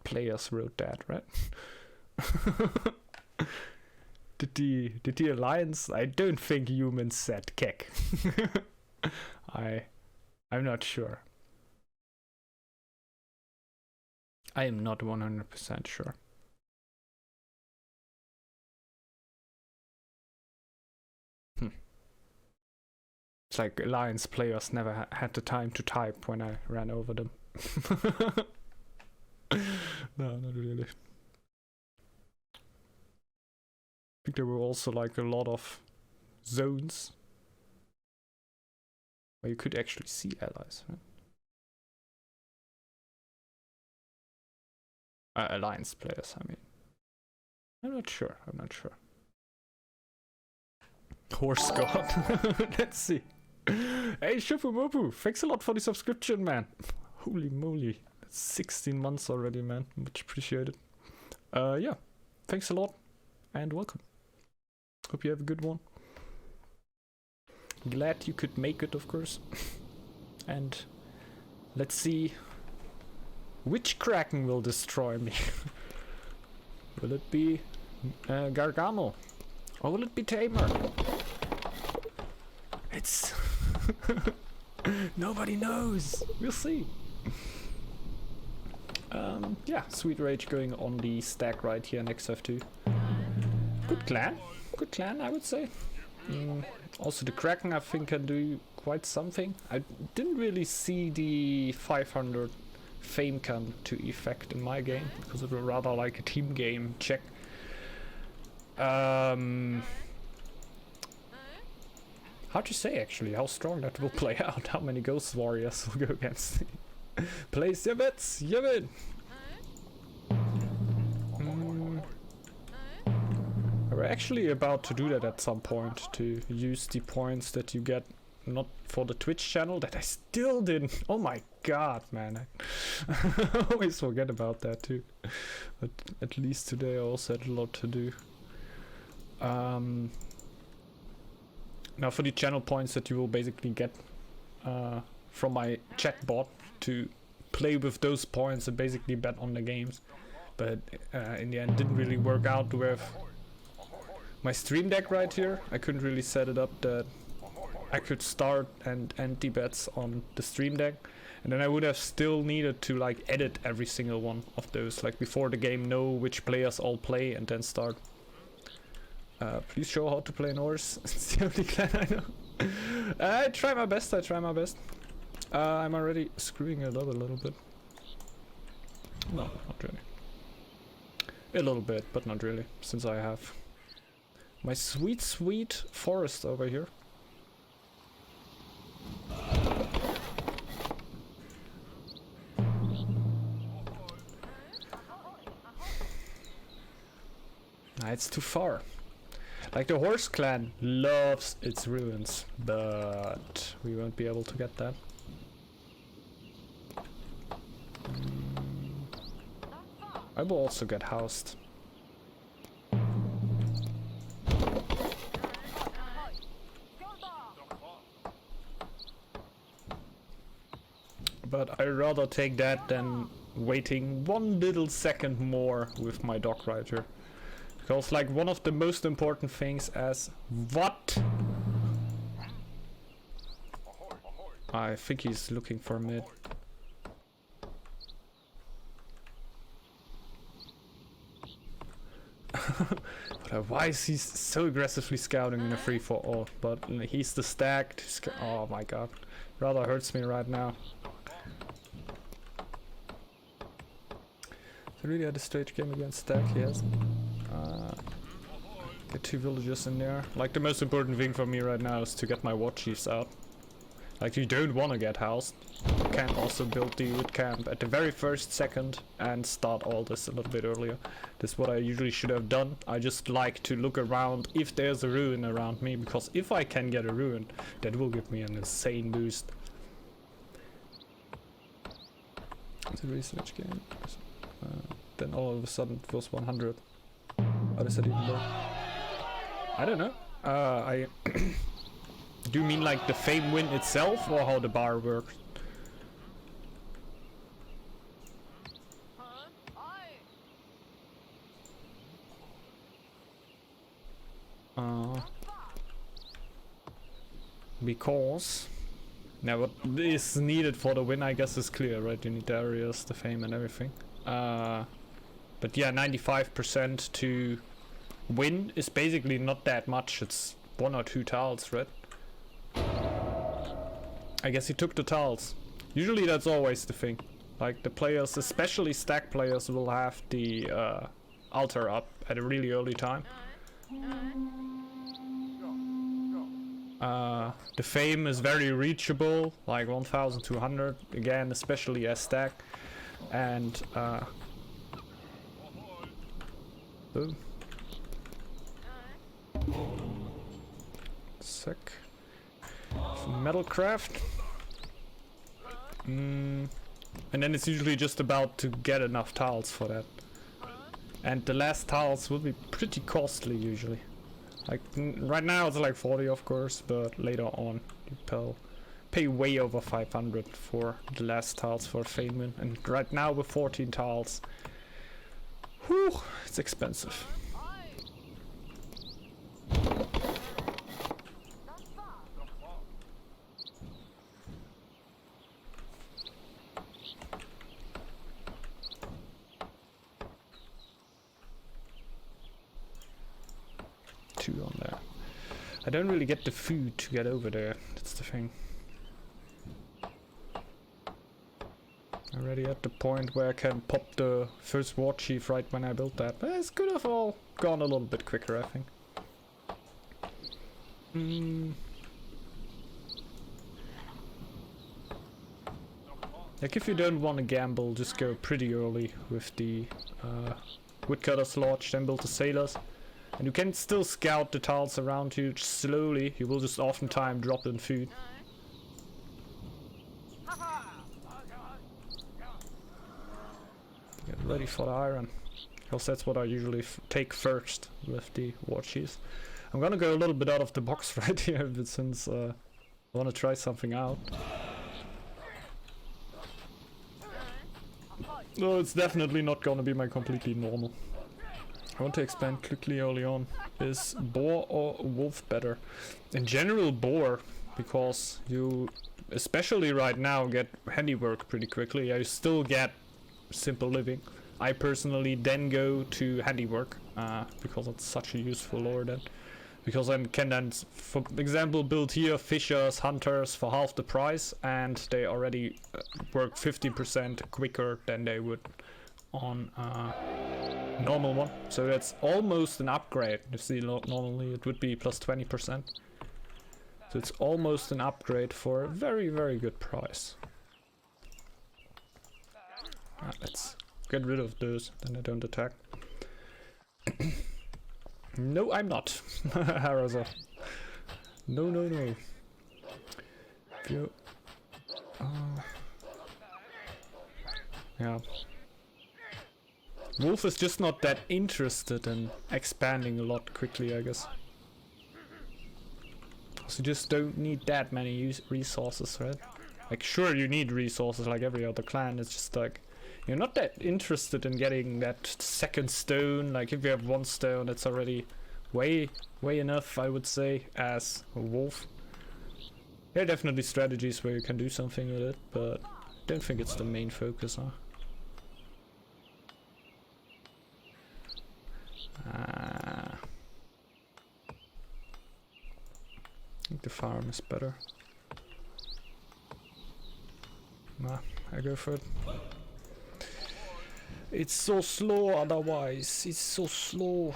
players wrote that, right? Did the Alliance? I don't think humans said kek. I'm not sure. I am not 100% sure. It's like Alliance players never had the time to type when I ran over them. No, not really. I think there were also like a lot of zones where you could actually see allies, right? Alliance players, I mean. I'm not sure. Horse god. Let's see. Hey, Shufumopu, thanks a lot for the subscription, man. Holy moly. That's 16 months already, man. Much appreciated. Yeah. Thanks a lot and welcome. Hope you have a good one. Glad you could make it, of course. And let's see which Kraken will destroy me. Will it be Gargano? Or will it be Tamer? It's... Nobody knows. We'll see. Yeah, Sweet Rage going on the stack right here next to F2. Good clan. Good clan, I would say. Also the Kraken, I think, can do quite something. I didn't really see the 500 fame come to effect in my game, because it was rather like a team game check. Hard to say actually how strong that will play out, how many Ghost Warriors will go against. Place your bets, Yevin! We're actually about to do that at some point, to use the points that you get not for the Twitch channel that I still didn't. Oh my god, man. I always forget about that too. But at least today I also had a lot to do. Now for the channel points that you will basically get from my chat bot to play with those points and basically bet on the games. But in the end didn't really work out with my stream deck right here. I couldn't really set it up that I could start and end the bets on the stream deck, and then I would have still needed to like edit every single one of those, like before the game, know which players all play and then start. Please show how to play Norse. It's the only clan I know. I try my best. I'm already screwing it up a little bit. No, not really. A little bit, but not really, since I have my sweet forest over here. Nah, it's too far. Like the horse clan loves its ruins, but we won't be able to get that. I will also get housed. But I'd rather take that than waiting one little second more with my dog right here. Because like one of the most important things as what? I think he's looking for mid. But why is he so aggressively scouting in a free-for-all? But he's the stacked. Oh my god. Rather hurts me right now. He really had a straight game against stack, he has. Get 2 villagers in there. Like the most important thing for me right now is to get my war chiefs out. Like you don't want to get housed. You can also build the wood camp at the very first second and start all this a little bit earlier. This is what I usually should have done. I just like to look around if there's a ruin around me, because if I can get a ruin, that will give me an insane boost. It's a research game. Then all of a sudden it was 100. How does that even work? I don't know. Do you mean like the fame win itself, or how the bar works? because now what is needed for the win, I guess, is clear, right? You need the areas, the fame, and everything. But yeah, 95% to win is basically not that much. It's 1 or 2 tiles, right? I guess he took the tiles. Usually that's always the thing. Like the players, especially stack players, will have the altar up at a really early time. The fame is very reachable, like 1200, again, especially as stack. And boom. Sick. Metalcraft. And then it's usually just about to get enough tiles for that. And the last tiles will be pretty costly usually. Like right now it's like 40, of course, but later on you pay way over 500 for the last tiles for fame win. And right now with 14 tiles, whew, it's expensive. On there. I don't really get the food to get over there, that's the thing. Already at the point where I can pop the first war chief right when I built that. But it's could have all gone a little bit quicker, I think. Like if you don't want to gamble, just go pretty early with the woodcutter's lodge, then build the sailors. And you can still scout the tiles around you slowly. You will just oftentimes drop in food. Get ready for the iron, because that's what I usually take first with the war chiefs. I'm gonna go a little bit out of the box right here, but since I want to try something out. No, it's definitely not gonna be my completely normal. I want to expand quickly early on. Is boar or wolf better? In general, boar, because you, especially right now, get handiwork pretty quickly. I still get simple living. I personally then go to handiwork, because it's such a useful lore then. Because I can then, for example, build here fishers, hunters for half the price, and they already work 50% quicker than they would on normal one. So that's almost an upgrade. You see, normally it would be plus 20%. So it's almost an upgrade for a very, very good price. Let's get rid of those, then I don't attack. No, I'm not. Haraza. No, no, no. Yeah. Wolf is just not that interested in expanding a lot quickly, I guess. So you just don't need that many resources, right? Like, sure, you need resources like every other clan. It's just like, you're not that interested in getting that second stone. Like, if you have 1 stone, it's already way enough, I would say, as a wolf. There are definitely strategies where you can do something with it, but I don't think it's the main focus, huh? I think the farm is better. Nah, I go for it. It's so slow otherwise. It's so slow.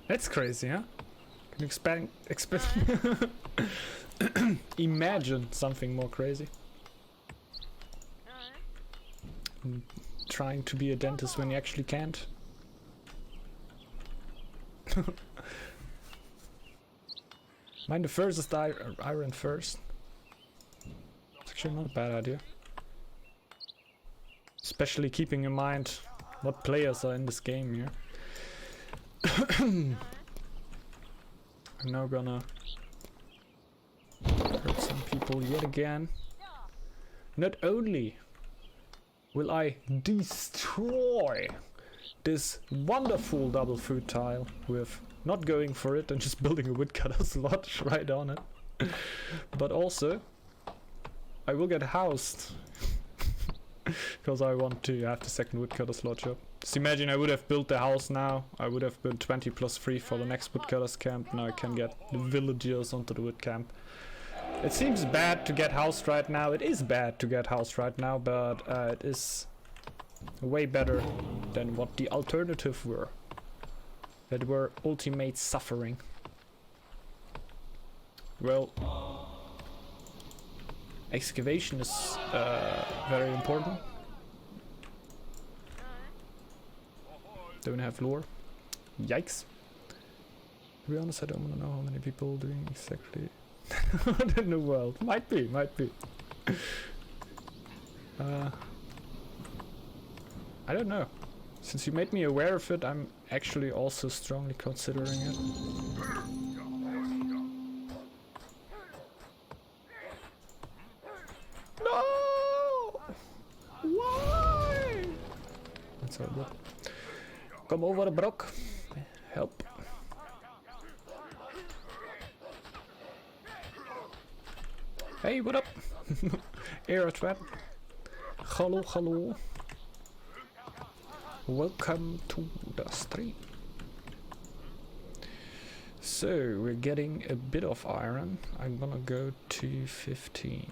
That's crazy, huh? Can you expand imagine something more crazy. Trying to be a dentist when you actually can't. Mine the furthest iron first. It's actually not a bad idea. Especially keeping in mind what players are in this game here. I'm now gonna hurt some people yet again. Not only will I destroy this wonderful double food tile with not going for it and just building a woodcutter slot right on it, but also I will get housed because I want to have the second woodcutter slot job. Just imagine I would have built the house now, I would have built 20 plus 3 for the next woodcutters camp. Now I can get the villagers onto the wood camp. It seems bad to get housed right now. It is bad to get housed right now, but it is way better than what the alternative were. That were ultimate suffering. Well, excavation is very important. Don't have lore. Yikes. To be honest, I don't want to know how many people doing exactly in the world. Might be. I don't know. Since you made me aware of it, I'm actually also strongly considering it. No! Why? That's all good. Come over, Brock. Help. Hey, what up? Air trap. Hello, hello. Welcome to the stream. So, we're getting a bit of iron. I'm gonna go to 15.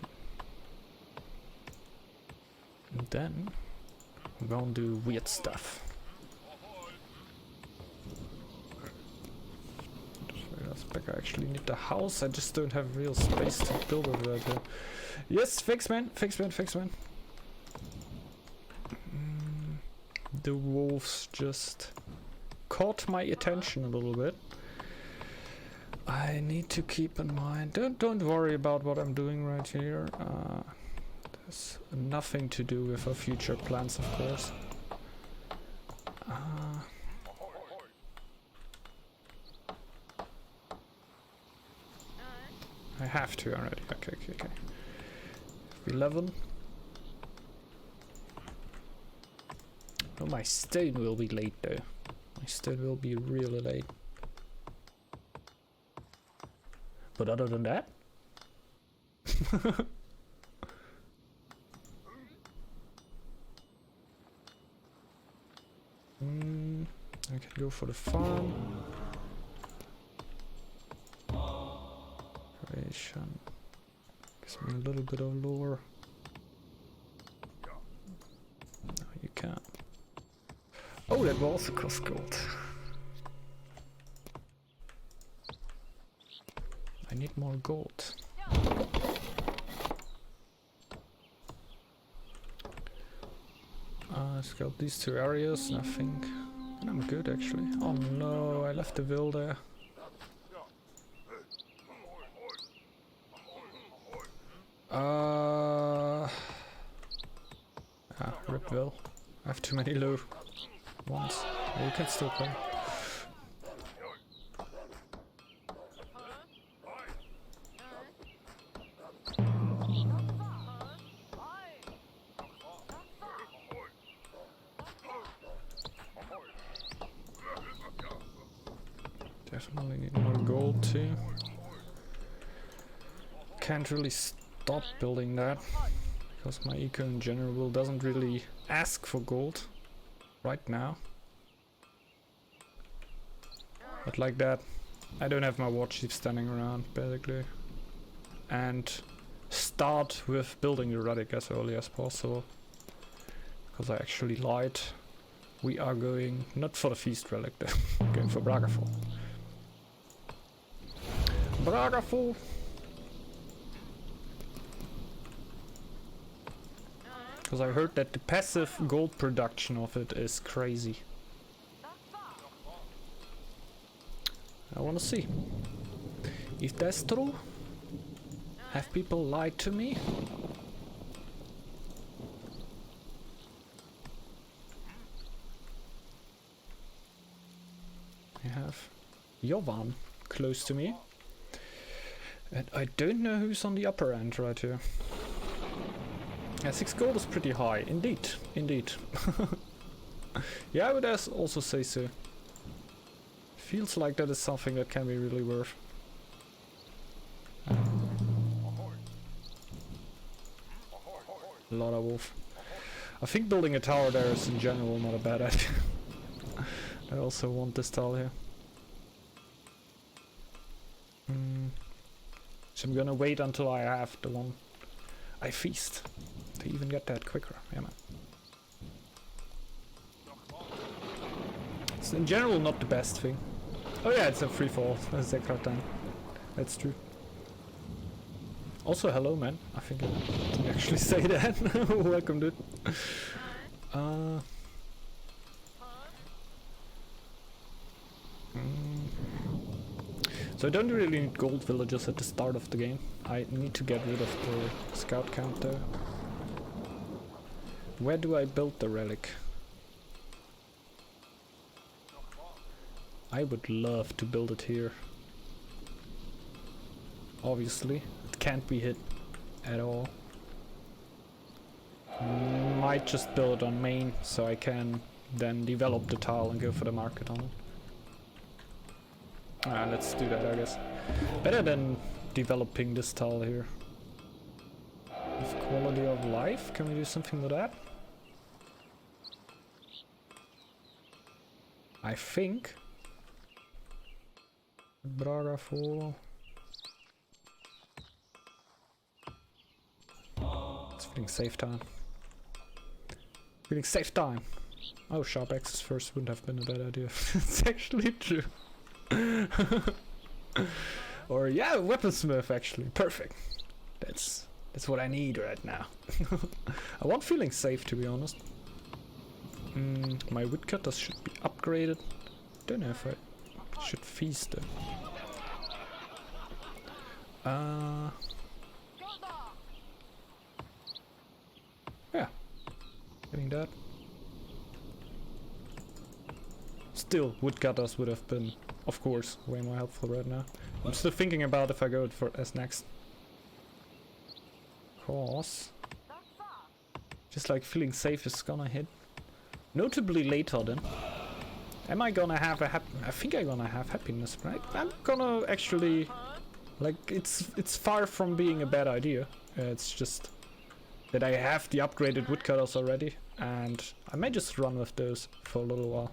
And then, I'm gonna do weird stuff. I actually need the house, I just don't have real space to build over that here. Yes, fix man. The wolves just caught my attention a little bit. I need to keep in mind, don't worry about what I'm doing right here. There's nothing to do with our future plans, of course. I have to already. Okay. 11. Oh, my stone will be late though. My stone will be really late. But other than that, I can go for the farm. Creation. Gives me a little bit of lore. No, you can't. Oh, that will also cost gold. I need more gold. Scout these two areas, I think. And I'm good actually. Oh no, I left the Vil there. Rip Vil. I have too many low ones. Oh, you can still play. Definitely need more gold too. Can't really stop building that because my eco in general doesn't really ask for gold right now. But like that, I don't have my warchief standing around basically. And start with building the relic as early as possible. Because I actually lied. We are going not for the feast relic though, going for Bragaful. Bragaful! Because I heard that the passive gold production of it is crazy. I wanna see if that's true. Have people lied to me? I have Jovan close to me. And I don't know who's on the upper end right here. Yeah, 6 gold is pretty high. Indeed, indeed. Yeah, I would also say so. Feels like that is something that can be really worth. Lot of wolf. I think building a tower there is in general not a bad idea. I also want this tile here. So I'm gonna wait until I have the one I feast to even get that quicker. Yeah, man. It's in general not the best thing. Oh yeah, it's a free fall. That's exact time. That's true. Also, hello, man. I think I didn't actually say that. Welcome, dude. So I don't really need gold villagers at the start of the game. I need to get rid of the scout count though. Where do I build the relic? I would love to build it here. Obviously, it can't be hit at all. Might just build it on main so I can then develop the tile and go for the market on it. Let's do that, I guess. Better than developing this tile here. With quality of life, can we do something with that? I think. Bragaful. It's feeling safe time. Feeling safe time. Oh, sharp axes first wouldn't have been a bad idea. It's actually true. Or yeah, weaponsmith actually. Perfect. That's what I need right now. I want feeling safe, to be honest. My woodcutters should be upgraded. Don't know if I should feast them. Yeah. Getting that. Still, woodcutters would have been, of course, way more helpful right now. I'm still thinking about if I go for as next. Cause just like feeling safe is gonna hit. Notably later then. Am I gonna have a I think I'm gonna have happiness, right? I'm gonna actually, like, it's far from being a bad idea. It's just that I have the upgraded woodcutters already, and I may just run with those for a little while.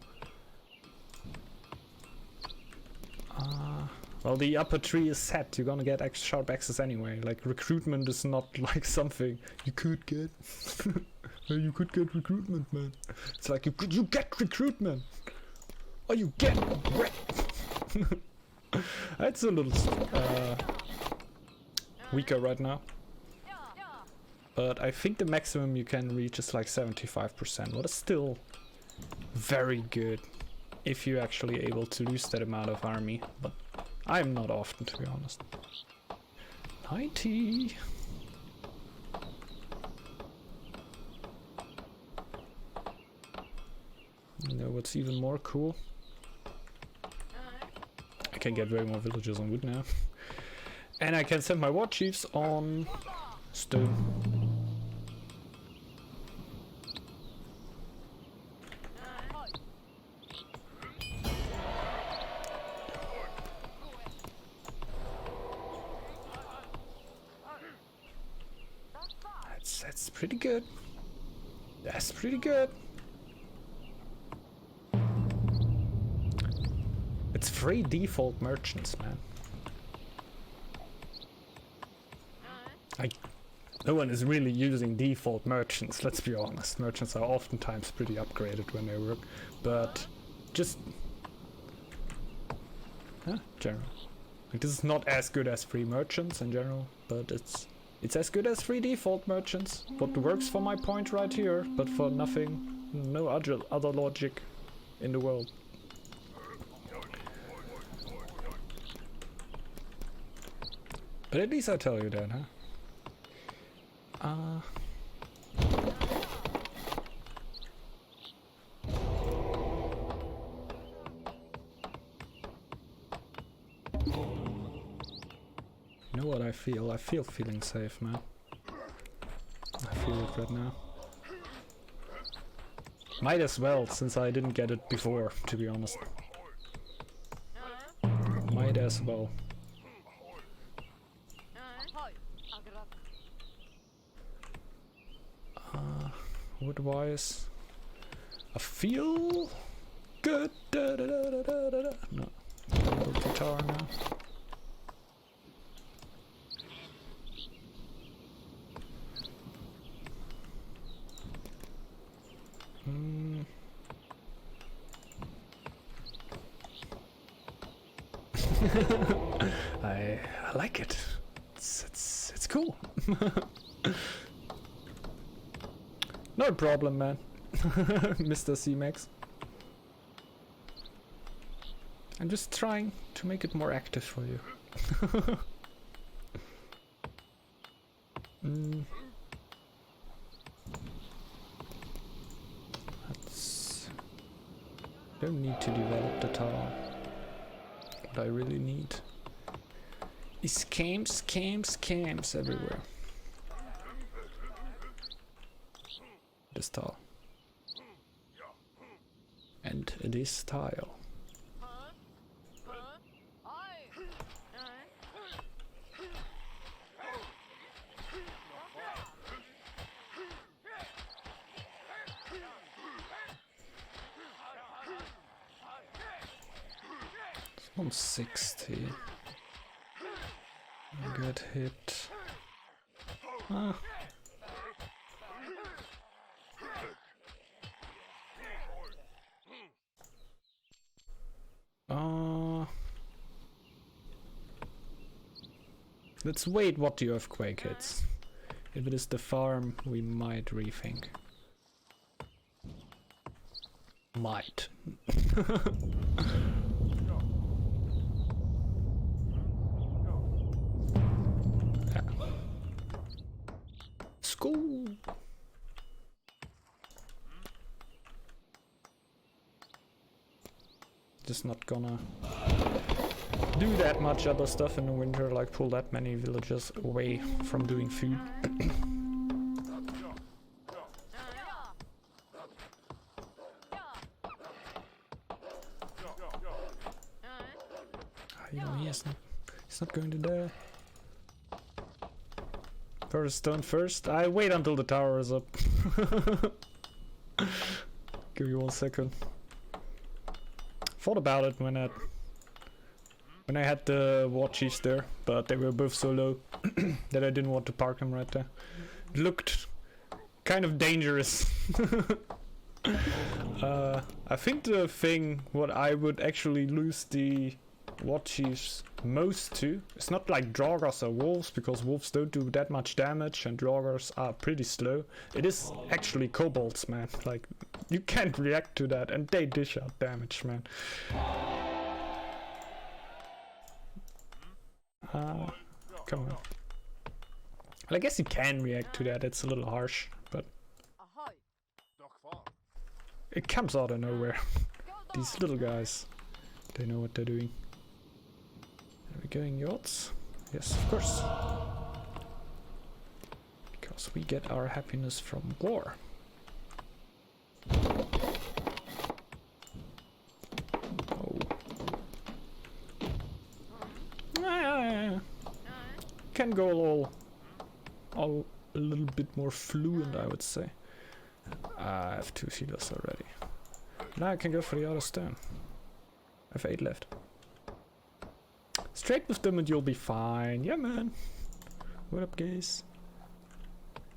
Well, the upper tree is set. You're gonna get sharp axes anyway. Like, recruitment is not like something you could get. You could get recruitment, man. It's like you get recruitment, or you get wrecked. It's a little weaker right now, but I think the maximum you can reach is like 75%. What is still very good if you're actually able to lose that amount of army, but I'm not often, to be honest. 90. You know what's even more cool? I can get way more villagers on wood now. And I can send my war chiefs on stone. That's pretty good. That's pretty good. It's 3 default merchants, man. No one is really using default merchants, let's be honest. Merchants are oftentimes pretty upgraded when they work, but just general. Like, this is not as good as 3 merchants in general, but it's as good as 3 default merchants. What works for my point right here, but for nothing, no other logic in the world. But at least I tell you that, huh? You know what I feel. I feel feeling safe, man. I feel it right now. Might as well, since I didn't get it before, to be honest. Might as well. Wood-wise, I feel good. No, guitar now. I like it. It's cool. No problem, man. Mr. C-Max. I'm just trying to make it more active for you. Don't need to develop the tower. What I really need is camps everywhere. This tile. And this tile. It's 160. Good hit. Ah. Let's wait what the earthquake hits. If it is the farm, we might rethink. Might. Yeah. School. Just not gonna do that much other stuff in the winter, like pull that many villagers away from doing food. You know, he's not going to die. First stone first. I wait until the tower is up. Give me 1 second. Thought about it when I had the war chiefs there, but they were both so low that I didn't want to park them right there. It looked kind of dangerous. I think the thing what I would actually lose the war chiefs most to, it's not like Draugrs or wolves, because wolves don't do that much damage and Draugrs are pretty slow. It is actually kobolds, man. Like, you can't react to that and they dish out damage, man. Come on. Well, I guess you can react to that, it's a little harsh, but it comes out of nowhere. These little guys, they know what they're doing. Are we going yachts? Yes, of course. Because we get our happiness from war. Oh. Can go all a little bit more fluent, I would say. I have 2 healers already. Now I can go for the other stone. I have 8 left. Straight with them and you'll be fine. Yeah, man. What up, guys?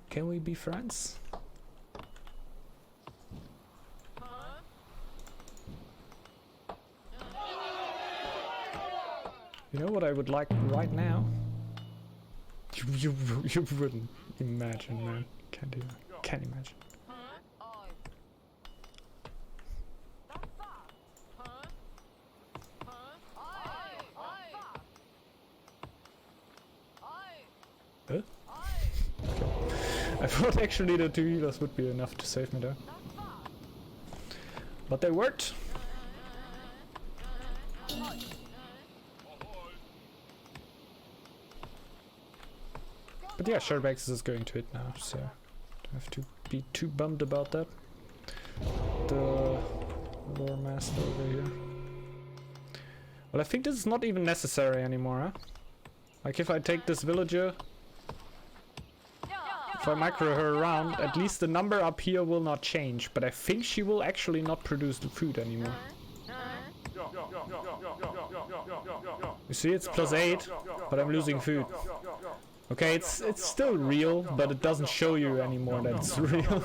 Can we be friends? You know what I would like right now? You wouldn't imagine, man. Can't imagine. Huh? I thought actually the 2 healers would be enough to save me there. But they worked. But yeah, sharp access is going to it now, so don't have to be too bummed about that. The lore master over here. Well, I think this is not even necessary anymore, huh? Like if I take this villager, if I micro her around, at least the number up here will not change, but I think she will actually not produce the food anymore. You see, it's +8, but I'm losing food. Okay, it's still real, but it doesn't show you anymore that it's real.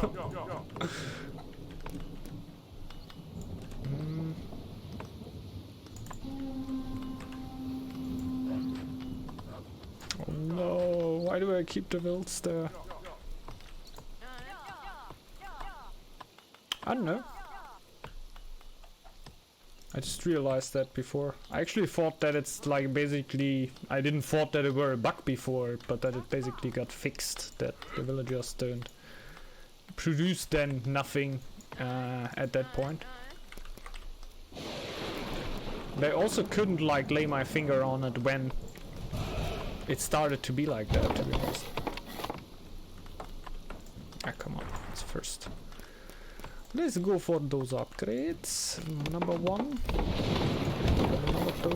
Oh no, why do I keep the wilds there? I don't know. I just realized that before. I actually thought that it's like basically... I didn't thought that it were a bug before, but that it basically got fixed. That the villagers don't produce then nothing at that point. But I also couldn't like lay my finger on it when it started to be like that, to be honest. Ah, come on, it's first. Let's go for those upgrades. Number 1. Number 2.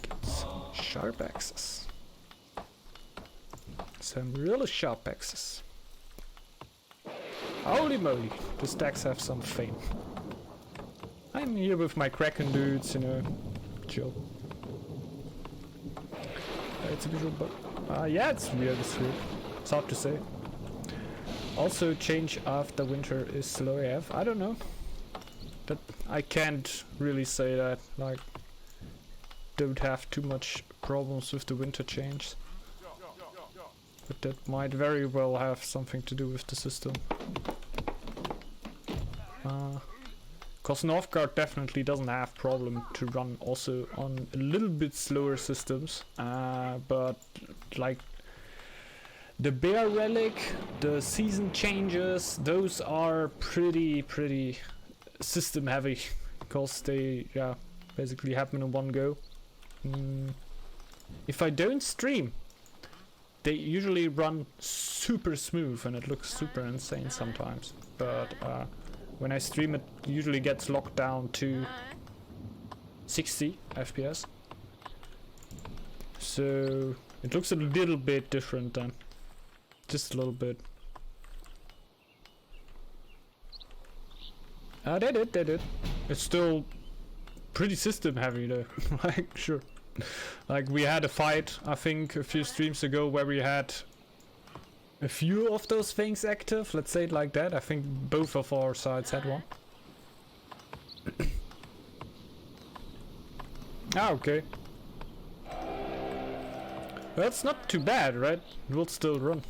Get some sharp axes. Some really sharp axes. Holy moly, the stacks have some fame. I'm here with my Kraken dudes, you know, chill. It's a visual bug. Yeah, it's weird, it's hard to say. Also, change after winter is slow AF. I don't know. But I can't really say that, like, don't have too much problems with the winter change. But that might very well have something to do with the system. Cause Northgard definitely doesn't have problem to run also on a little bit slower systems, but like the bear relic, the season changes, those are pretty system heavy, because they basically happen in one go. If I don't stream, they usually run super smooth and it looks super insane sometimes, but when I stream it usually gets locked down to 60 FPS. So it looks a little bit different then. Just a little bit. They did. It's still pretty system heavy though. Like, sure. Like we had a fight, I think, a few streams ago where we had a few of those things active, let's say it like that. I think both of our sides had one. Ah, okay. That's not too bad, right? It will still run.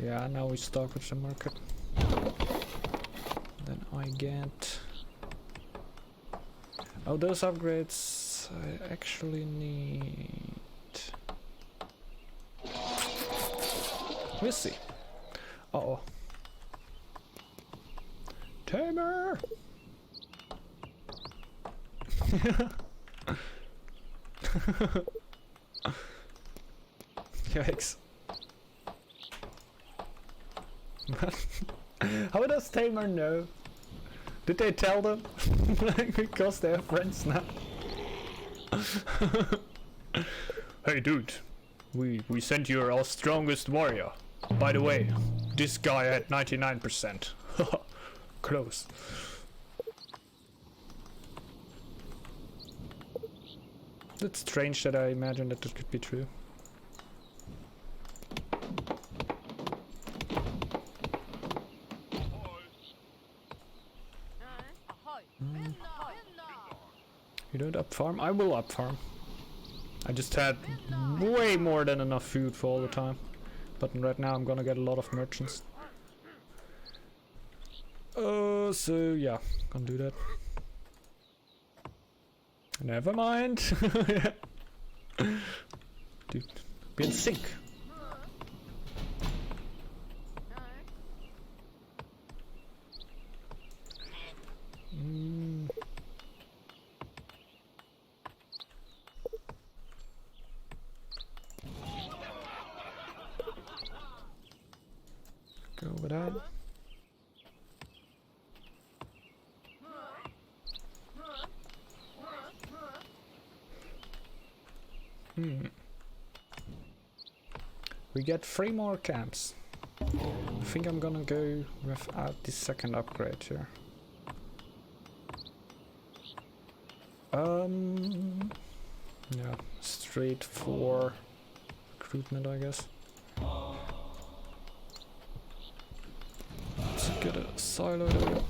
Yeah, now we start with the market. Then I get... Oh, those upgrades I actually need. We'll see. Uh-oh. Tamer! Yikes. How does Tamer know? Did they tell them? Because they're friends now. Hey dude, we sent you our strongest warrior. By the way, this guy had 99%. Close. It's strange that I imagined that it could be true. You don't up farm? I will up farm. I just had way more than enough food for all the time. But right now I'm gonna get a lot of merchants. So yeah, gonna do that. Never mind. Dude, be in sync. that. We get 3 more camps. I think I'm gonna go without the second upgrade here. Yeah, straight for recruitment, I guess. Let's get a silo there.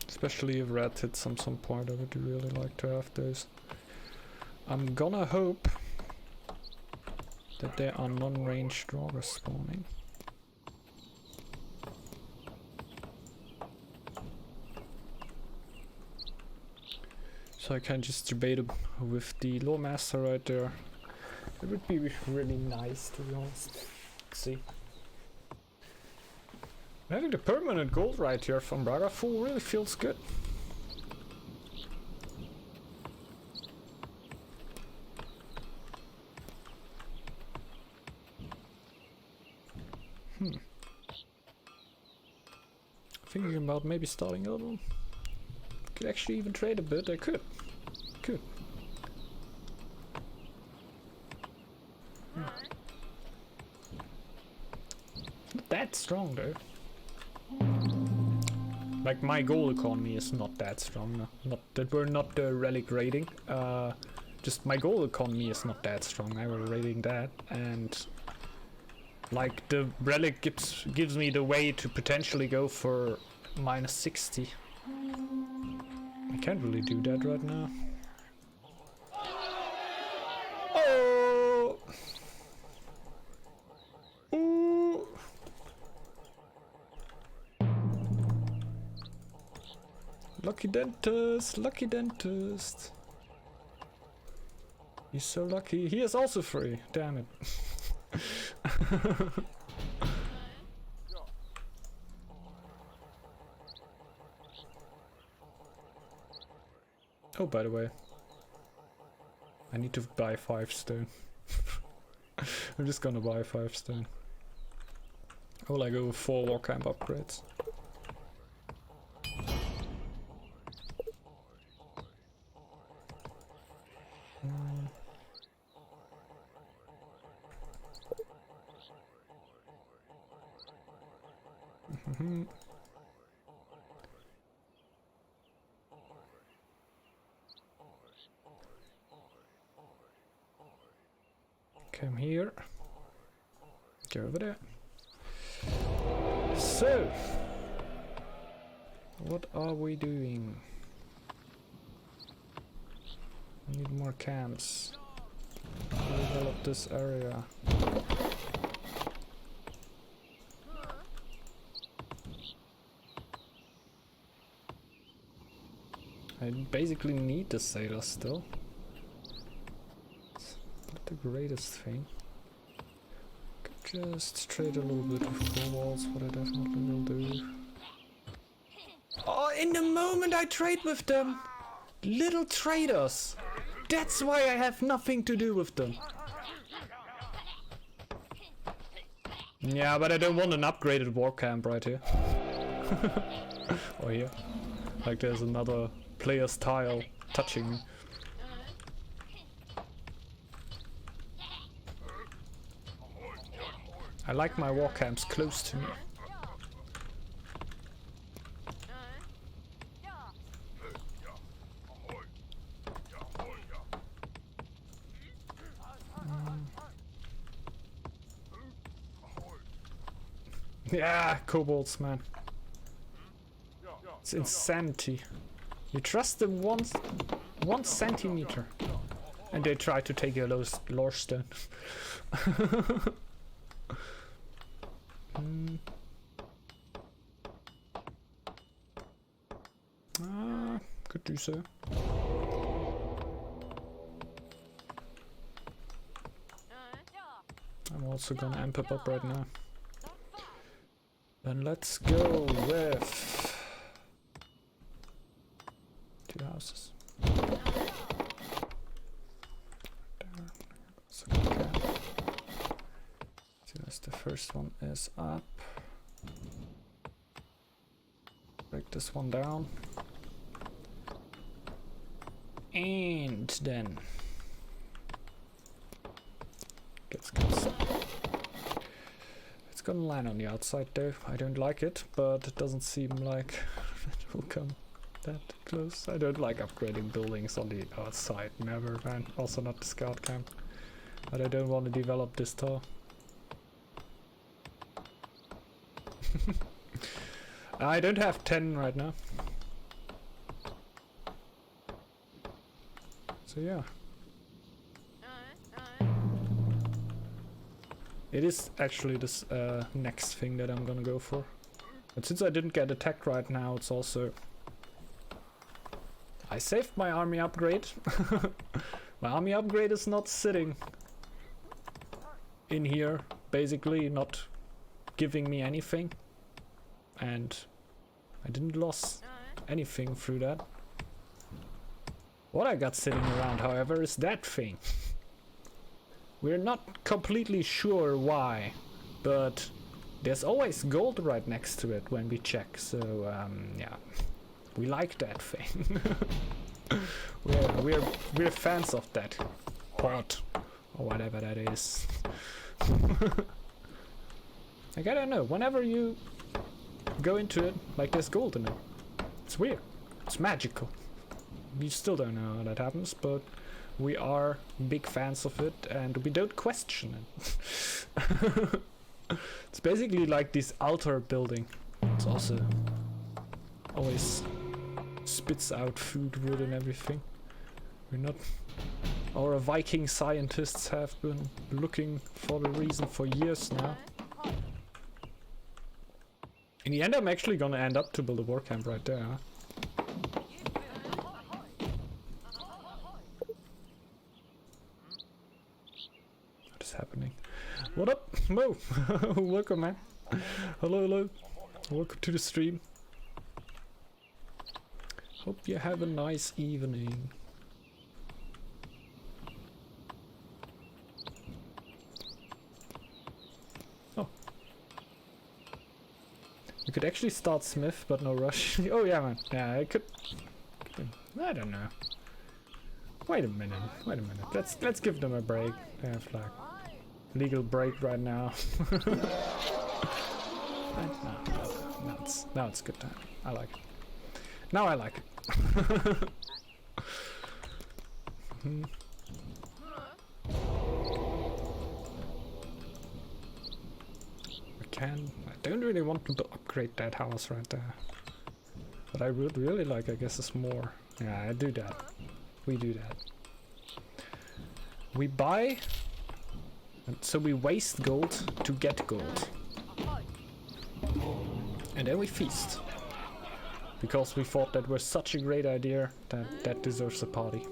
Especially if red hits on some point, I would really like to have those. I'm gonna hope that there are non-range draggers spawning. So I can just debate with the lore master right there. It would be really nice, to be honest. Let's see. Having the permanent gold right here from Bragaful really feels good. Thinking about maybe starting a little. Could actually even trade a bit. I could. Could. Not that strong though. Like my gold economy is not that strong. No. Not that we're not the relic rating. Just my gold economy is not that strong. I was rating that, and like the relic gives me the way to potentially go for minus 60. I can't really do that right now. Oh! Ooh! Lucky dentist! Lucky dentist! He's so lucky. He is also free. Damn it. Oh, by the way, I need to buy 5 stone. I'm just gonna buy 5 stone. Or I go with 4 war camp upgrades. Come here. Go over there. So, what are we doing? We need more camps to develop this area. I basically need the sailors still. The greatest thing. Could just trade a little bit with kobolds, what I definitely will do. Oh, in the moment I trade with them! Little traders! That's why I have nothing to do with them. Yeah, but I don't want an upgraded war camp right here. Or here. Like there's another player's tile touching me. I like my war camps close to me. Yeah, kobolds, man. It's insanity. You trust them one centimeter, and they try to take your lore stone. Could do so. I'm also gonna amp up right now. Then let's go with 2 houses. First one is up. Break this one down. And then gets close. It's gonna land on the outside though. I don't like it, but it doesn't seem like it will come that close. I don't like upgrading buildings on the outside, never, man. Also not the scout camp. But I don't want to develop this tall. I don't have 10 right now. So yeah. It is actually this next thing that I'm gonna go for. But since I didn't get attacked right now, it's also... I saved my army upgrade. My army upgrade is not sitting in here, basically not giving me anything. And I didn't lose anything through that. What I got sitting around, however, is that thing. We're not completely sure why, but there's always gold right next to it when we check, so yeah, we like that thing. we're fans of that pot, or whatever that is. Like, I don't know, whenever you go into it, like, there's gold in it. It's weird, it's magical. We still don't know how that happens, but we are big fans of it and we don't question it. It's basically like this altar building. It's also always spits out food, wood and everything. We're not... Our Viking scientists have been looking for the reason for years now. In the end, I'm actually gonna end up to build a war camp right there, huh? Happening. What up? Mo! Welcome, man. Hello, hello. Welcome to the stream. Hope you have a nice evening. Oh. We could actually start Smith, but no rush. Oh yeah, man. Yeah, I could... I don't know. Wait a minute. Wait a minute. Let's give them a break. They have like legal break right now. Now it's good time. I like it. Now I like it. I don't really want to upgrade that house right there. But I would really like, I guess, is more. Yeah, I do that. We do that. We buy... And so we waste gold to get gold. And then we feast. Because we thought that was such a great idea that deserves a party.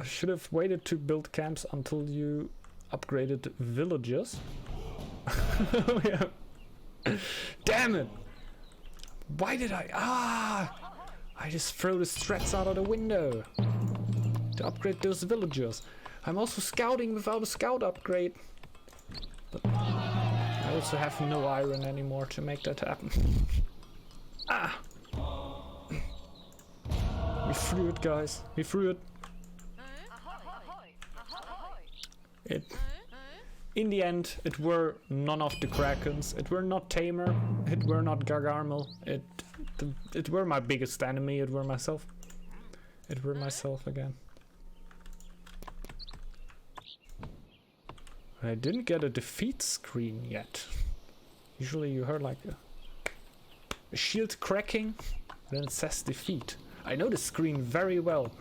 Should have waited to build camps until you upgraded villages. Oh, yeah. Damn it! Why did I... I just throw the strats out of the window to upgrade those villagers. I'm also scouting without a scout upgrade. But I also have no iron anymore to make that happen. We threw it, guys. We threw it. In the end, it were none of the Krakens. It were not Tamer. It were not Gargamel. It were my biggest enemy. It were myself. It were myself again. I didn't get a defeat screen yet. Usually you heard like a shield cracking, then it says defeat. I know the screen very well.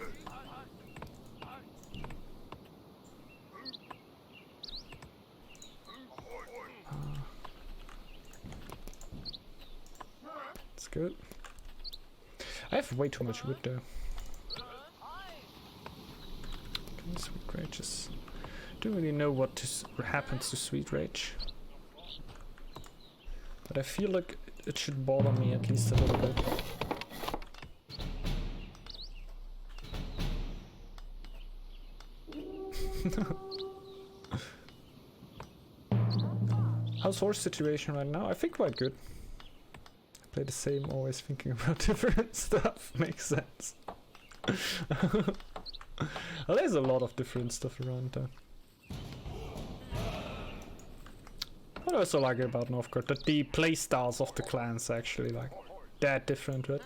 It's good. I have way too much wood though. Sweet Rages. Don't really know what happens to Sweet Rage. But I feel like it should bother me at least a little bit. source situation right now? I think quite good. I play the same, always thinking about different stuff. Makes sense. Well, there's a lot of different stuff around there. What I also like about Northgard, that the playstyles of the clans are actually like that different, right?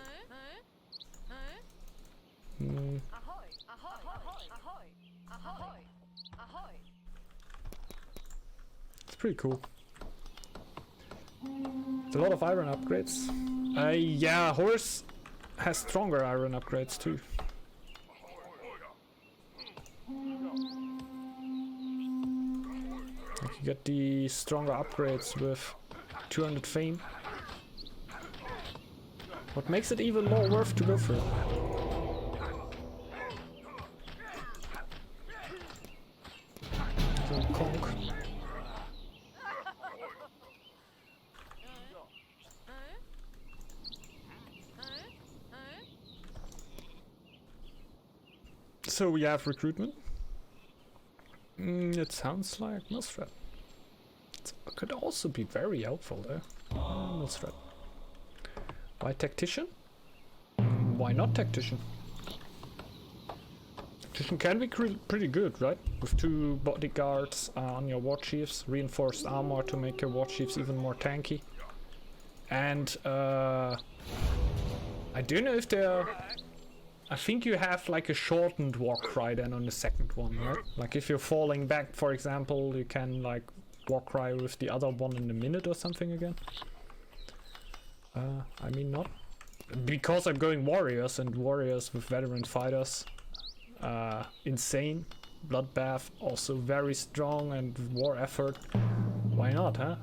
It's pretty cool. There's a lot of iron upgrades. Yeah, horse has stronger iron upgrades too. Like you get the stronger upgrades with 200 fame. What makes it even more worth to go for it. So conk. So we have recruitment. It sounds like Millthread. It could also be very helpful there. Millthread. Why tactician? Why not tactician? Tactician can be pretty good, right? With 2 bodyguards on your war chiefs, reinforced armor to make your war chiefs even more tanky. And I don't know if they're... I think you have like a shortened war cry then on the second one, right? Like if you're falling back, for example, you can like war cry with the other one in a minute or something again. I mean not. Because I'm going warriors, and warriors with veteran fighters. Insane. Bloodbath, also very strong, and war effort. Why not, huh?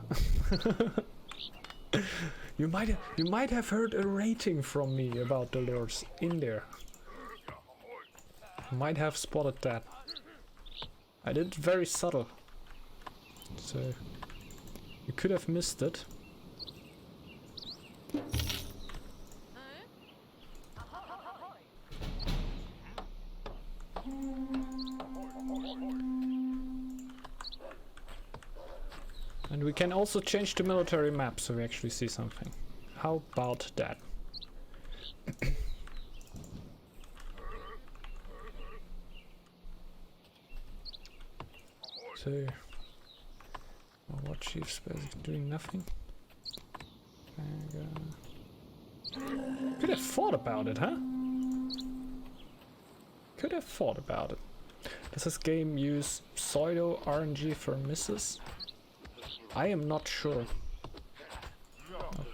You might have heard a rating from me about the lords in there. Might have spotted that. I did it very subtle. So you could have missed it. And we can also change the military map so we actually see something. How about that? So, what chief's basically doing nothing. Could have thought about it, huh? Could have thought about it. Does this game use pseudo RNG for misses? I am not sure. Oh.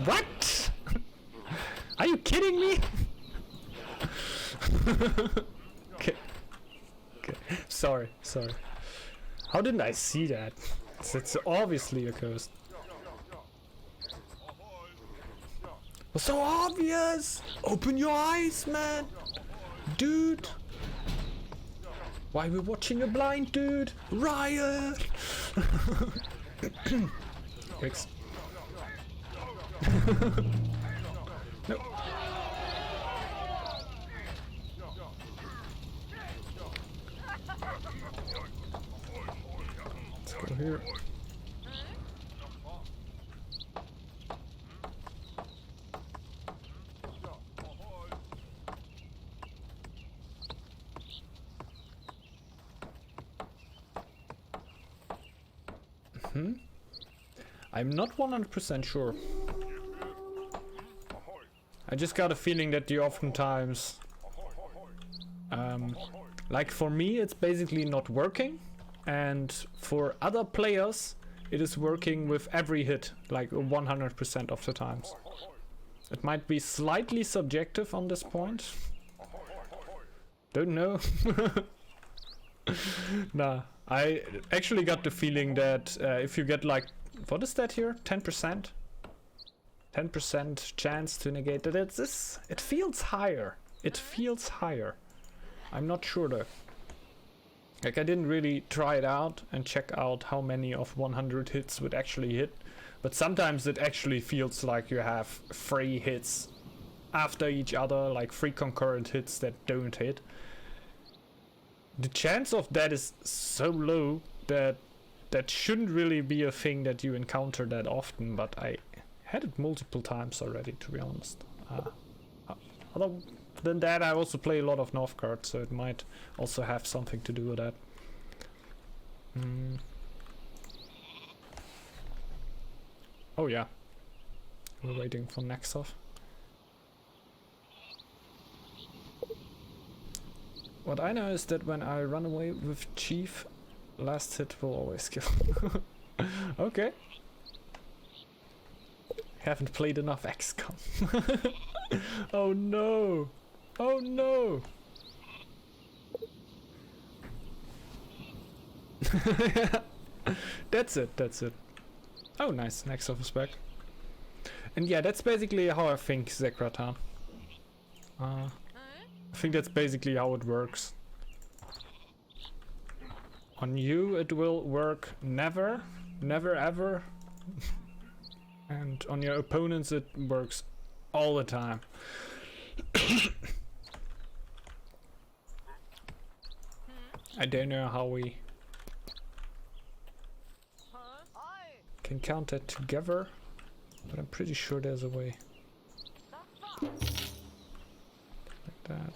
What? Are you kidding me? Okay. Okay. Sorry. How didn't I see that? It's obviously a coast. Was so obvious! Open your eyes, man! Dude! Why are we watching a blind dude? Riot! Thanks. No. Let's go here. I'm not 100% sure. I just got a feeling that you oftentimes, like for me, it's basically not working, and for other players, it is working with every hit, like 100% of the times. It might be slightly subjective on this point. Don't know. Nah, I actually got the feeling that if you get like, what is that here? 10%? 10% chance to negate it. It feels higher. It feels higher. I'm not sure though. Like I didn't really try it out and check out how many of 100 hits would actually hit, but sometimes it actually feels like you have 3 hits after each other, like 3 concurrent hits that don't hit. The chance of that is so low that that shouldn't really be a thing that you encounter that often, but I had it multiple times already, to be honest. Other than that, I also play a lot of Northgard, so it might also have something to do with that. Oh yeah, we're waiting for Nexov. What I know is that when I run away with Chief, last hit will always kill. Okay. Haven't played enough XCOM. Oh no! Oh no! That's it, that's it. Oh nice, next off is back. And yeah, that's basically how I think Zekratan. I think that's basically how it works. On you it will work never, never ever. And on your opponents it works all the time. I don't know how we can count that together, but I'm pretty sure there's a way. Like that.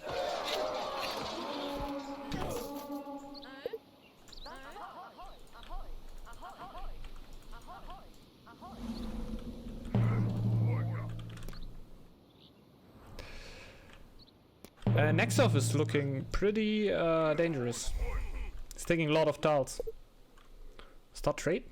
Next off is looking pretty dangerous. It's taking a lot of tiles. Start trade?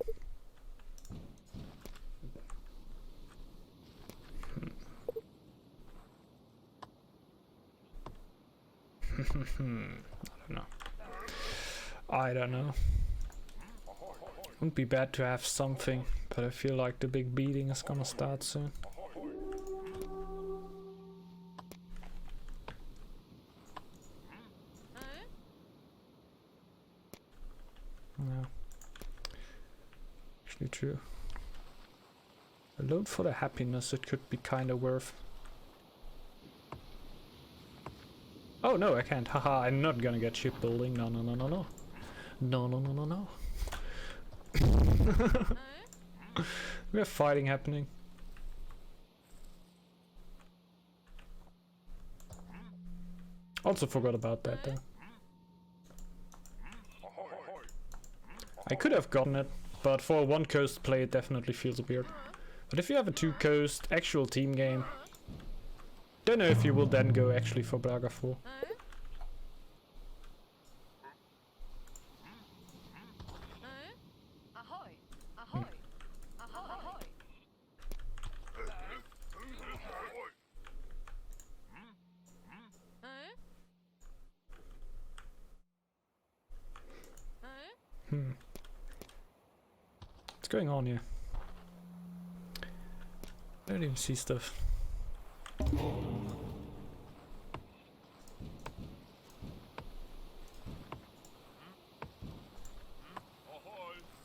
I don't know. Wouldn't be bad to have something, but I feel like the big beating is gonna start soon. Yeah. Actually true. A load for the happiness, it could be kinda worth. Oh no, I can't. Haha, I'm not gonna get shipbuilding. No, no, no, no, no. No, no, no, no, no. We have fighting happening. Also forgot about that though. I could have gotten it, but for a 1 coast play it definitely feels weird. But if you have a 2 coast actual team game, don't know if you will then go actually for Bragaful. What's going on here? I don't even see stuff.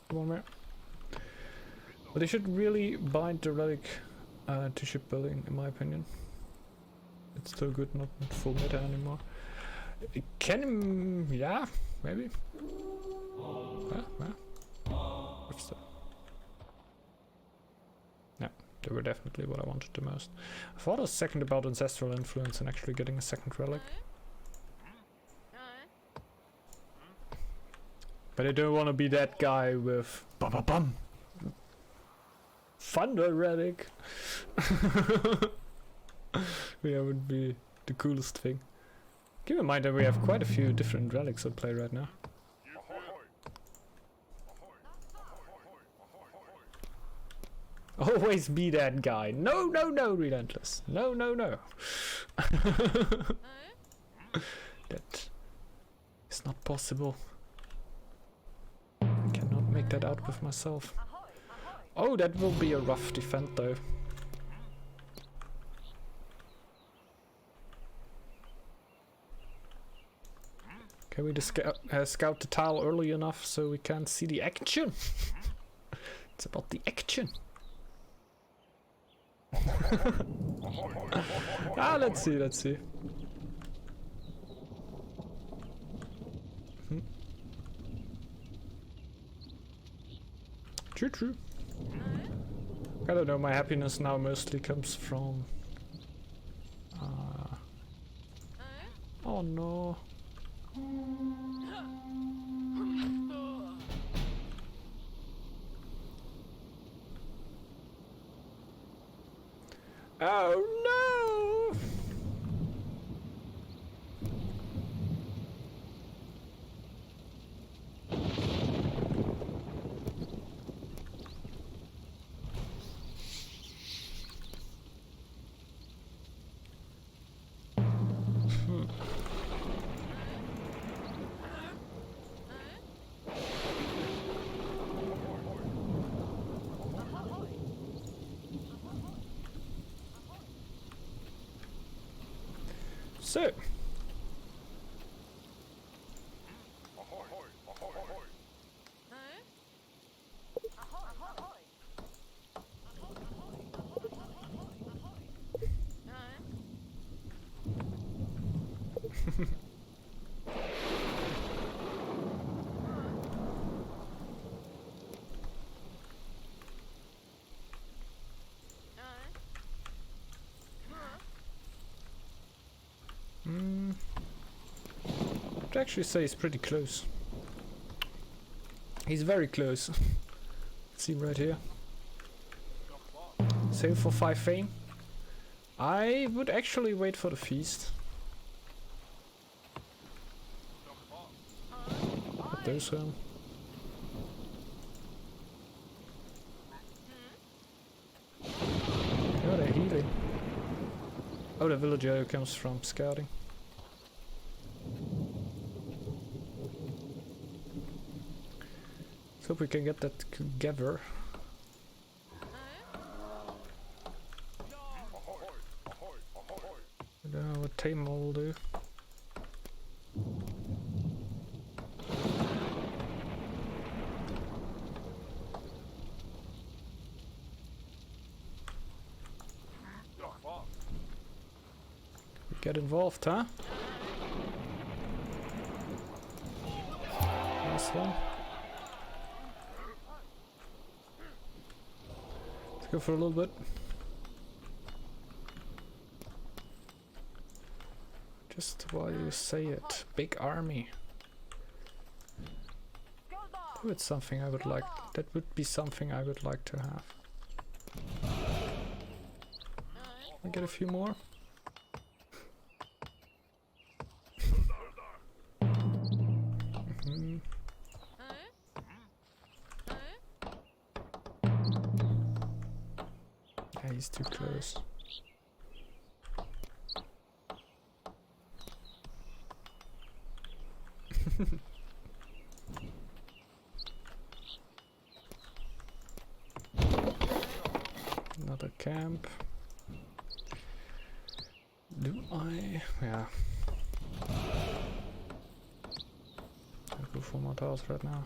One more. But they should really bind the relic to shipbuilding, in my opinion. It's still good, not full meta anymore. It can, yeah, maybe. What's that? Yeah, they were definitely what I wanted the most. I thought a second about ancestral influence and actually getting a second relic. But I don't want to be that guy with bum thunder relic. Yeah, would be the coolest thing. Keep in mind that we have quite a few different relics at play right now. Always be that guy. No, no, no, relentless. No, no, no. That is not possible. I cannot make that out with myself. Oh, that will be a rough defend though. Can we scout the tile early enough so we can see the action? It's about the action. Let's see. True. I don't know, my happiness now mostly comes from... oh no. Oh no! So, I'd actually say he's pretty close. He's very close. See him right here. Save for 5 fame. I would actually wait for the feast. Those home. Oh, they're healing. Oh, the villager comes from scouting. Let's hope we can get that together. I don't know what Tame will do. Get involved, huh? Nice one. Let's go for a little bit. Just while you say it, big army. Oh, it's something I would like. That would be something I would like to have. I'll get a few more. Yeah, he's too close. Another camp. Do I? Yeah. I'll go for more tiles right now.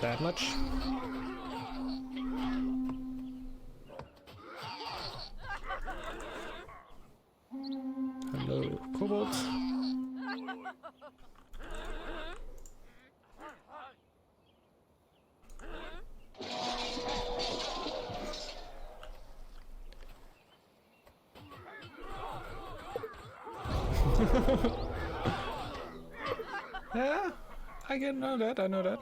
that much. Hello, Cobalt. Yeah, I can know that, I know that.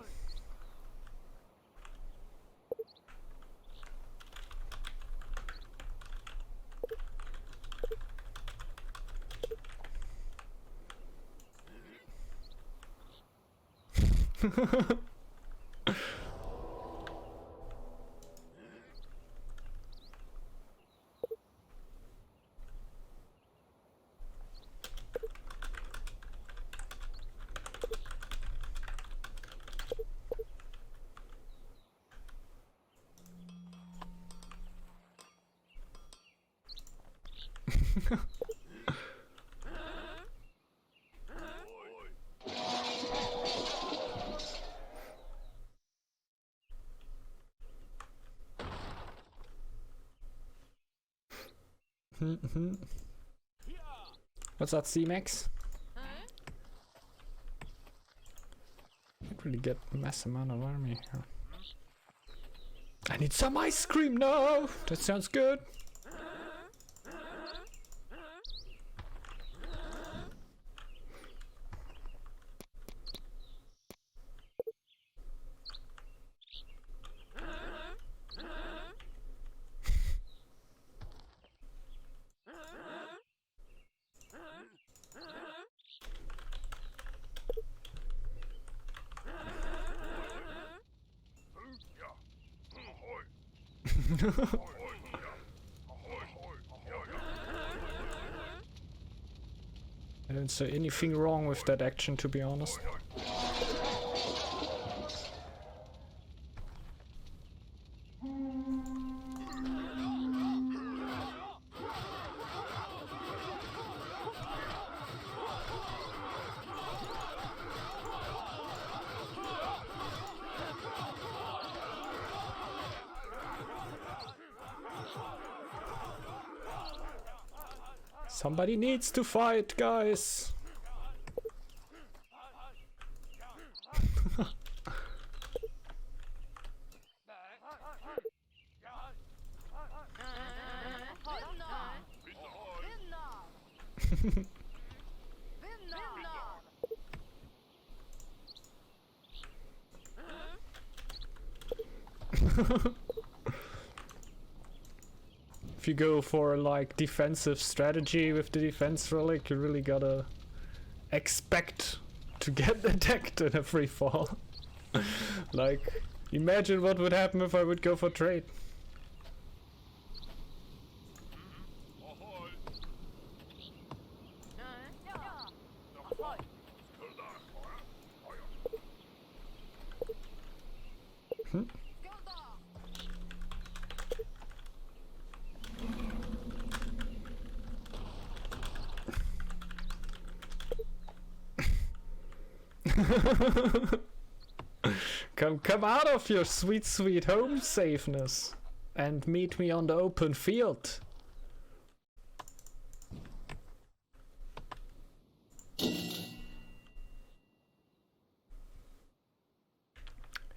What's that, C-Max? Can't really get a mass amount of army here. I need some ice cream now! That sounds good! I don't see anything wrong with that action, to be honest. Somebody needs to fight, guys! If you go for like defensive strategy with the defense relic, you really gotta expect to get attacked in a free fall. Like, imagine what would happen if I would go for trade. Come out of your sweet home safeness and meet me on the open field.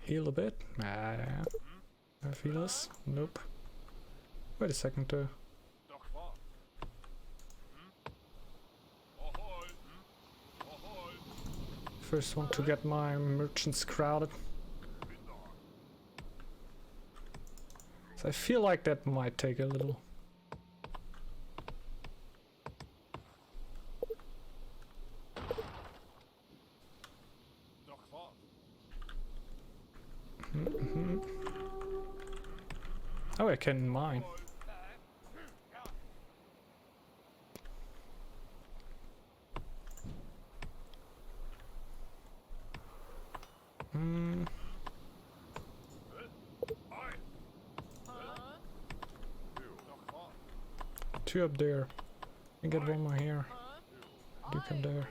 Heal a bit? Have healers? Nope. Wait a second though. First want to get my merchants crowded. So I feel like that might take a little. Oh, I can mine. Two up there. I get one more here. You come there.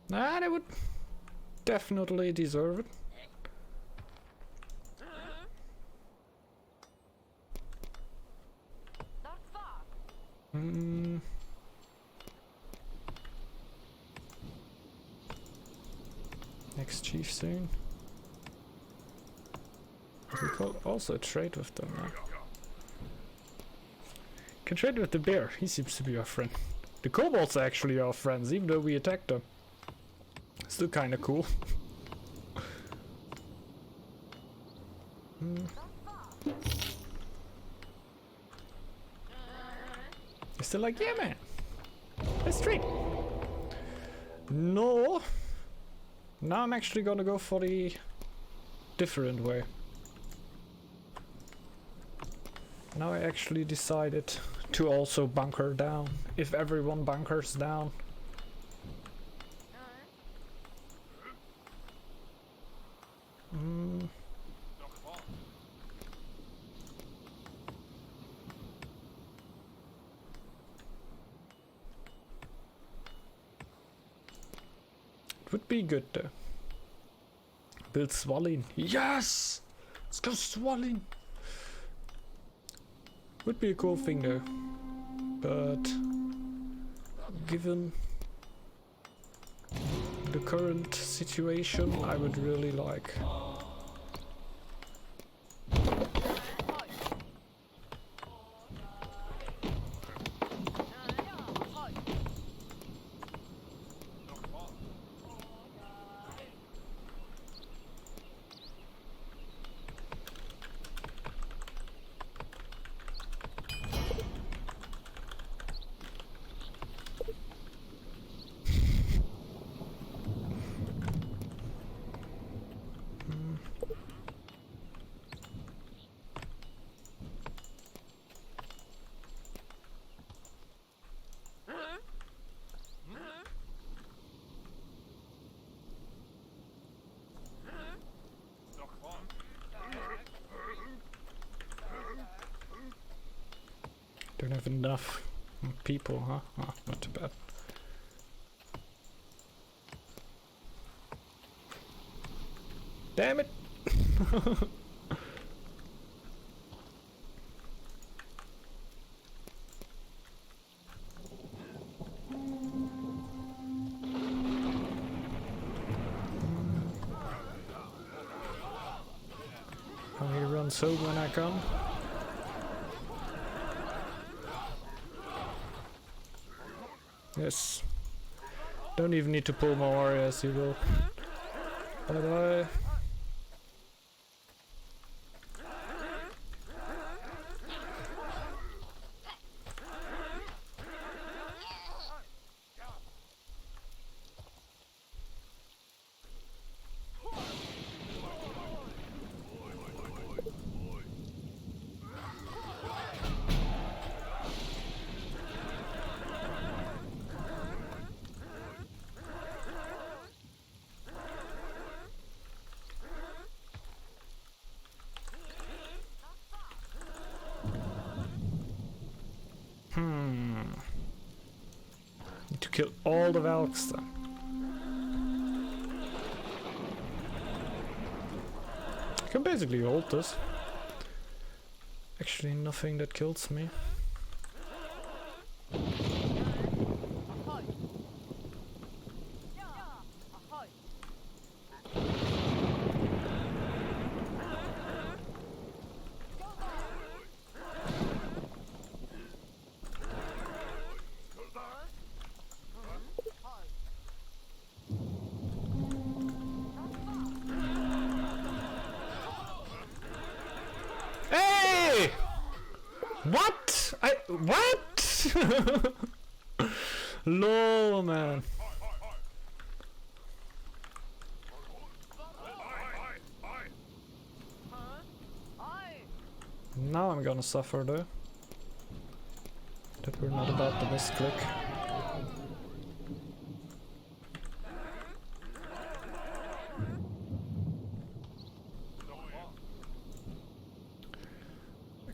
Nah, they would definitely deserve it. Next chief soon. We could also trade with them now. Can trade with the bear, he seems to be our friend. The kobolds are actually our friends, even though we attacked them. Still kinda cool. You're still like, yeah man, let's trade. No. Now I'm actually gonna go for the different way. Now I actually decided to also bunker down, if everyone bunkers down. It would be good though. Build Swallin. Yes! Let's go Swallin! Would be a cool thing though. But given the current situation, I would really like. Don't have enough people, huh? Oh, not too bad. Damn it! How he runs home when I come. Yes. Don't even need to pull my warriors, he will. Bye bye. Need to kill all the Valks then. I can basically hold this. Actually nothing that kills me. What? What? Lol, man. Now I'm gonna suffer though. That we're not about to misclick.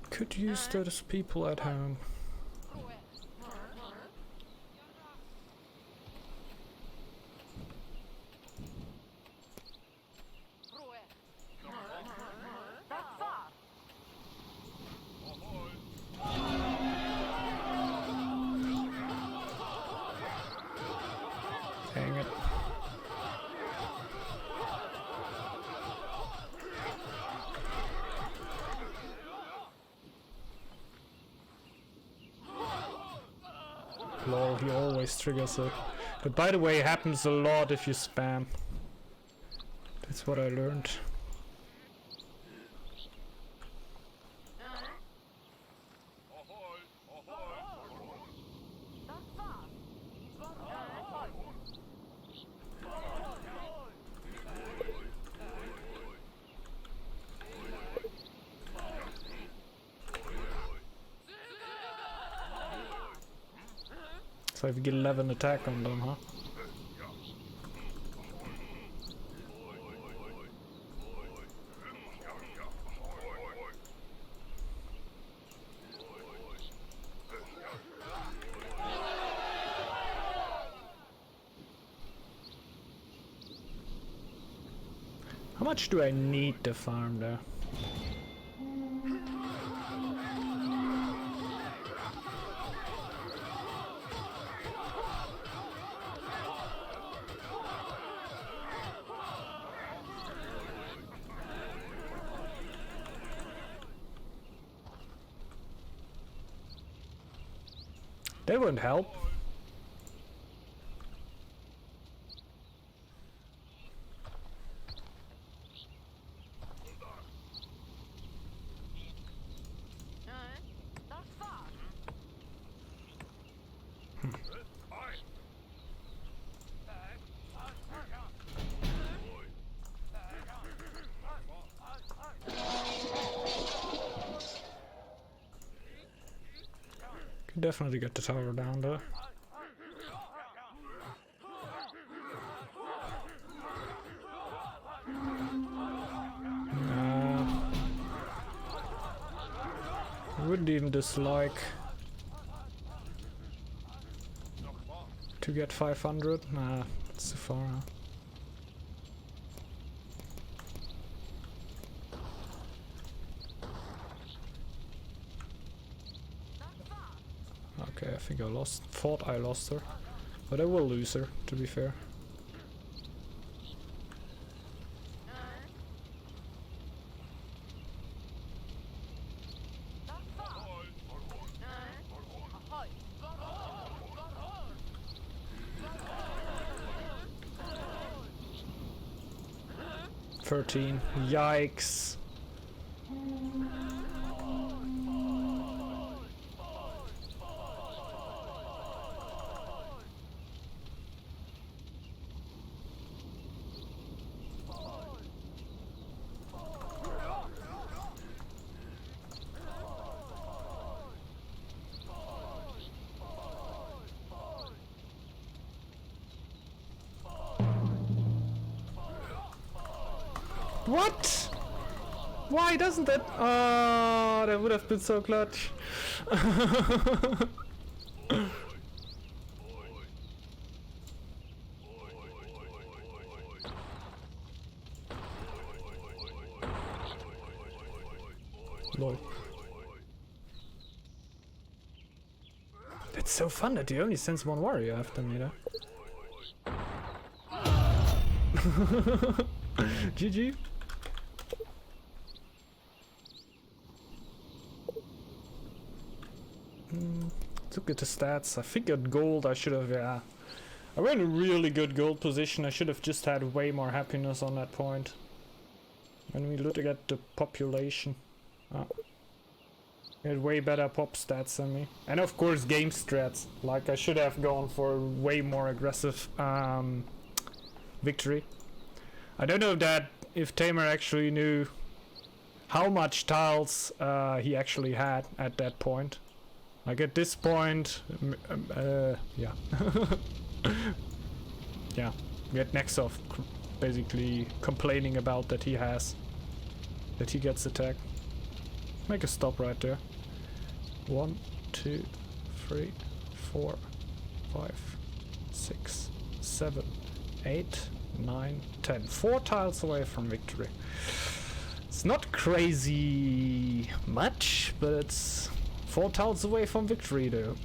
Could use those people at home. lol, he always triggers it. But by the way, it happens a lot if you spam. That's what I learned. So if you get 11 attack on them, huh? How much do I need to farm there? That wouldn't help. Can definitely get the tower down there. I wouldn't even dislike to get 500. Nah, it's too far. Huh? Okay, I think I thought I lost her. But I will lose her, to be fair. Yikes. What? Why doesn't it? Oh, that would have been so clutch. Lol. That's so fun that he only sends one warrior after me, though. GG. Look at the stats. I figured gold I should have, yeah. I were in a really good gold position. I should have just had way more happiness on that point. When we look at the population. He had way better pop stats than me. And of course game strats. Like I should have gone for a way more aggressive victory. I don't know if Tamer actually knew how much tiles he actually had at that point. Like at this point, yeah. Yeah, we had Nexov basically complaining about that he gets attacked. Make a stop right there. 1, 2, 3, 4, 5, 6, 7, 8, 9, 10. 4 tiles away from victory. It's not crazy much, but it's 4 tiles away from victory though.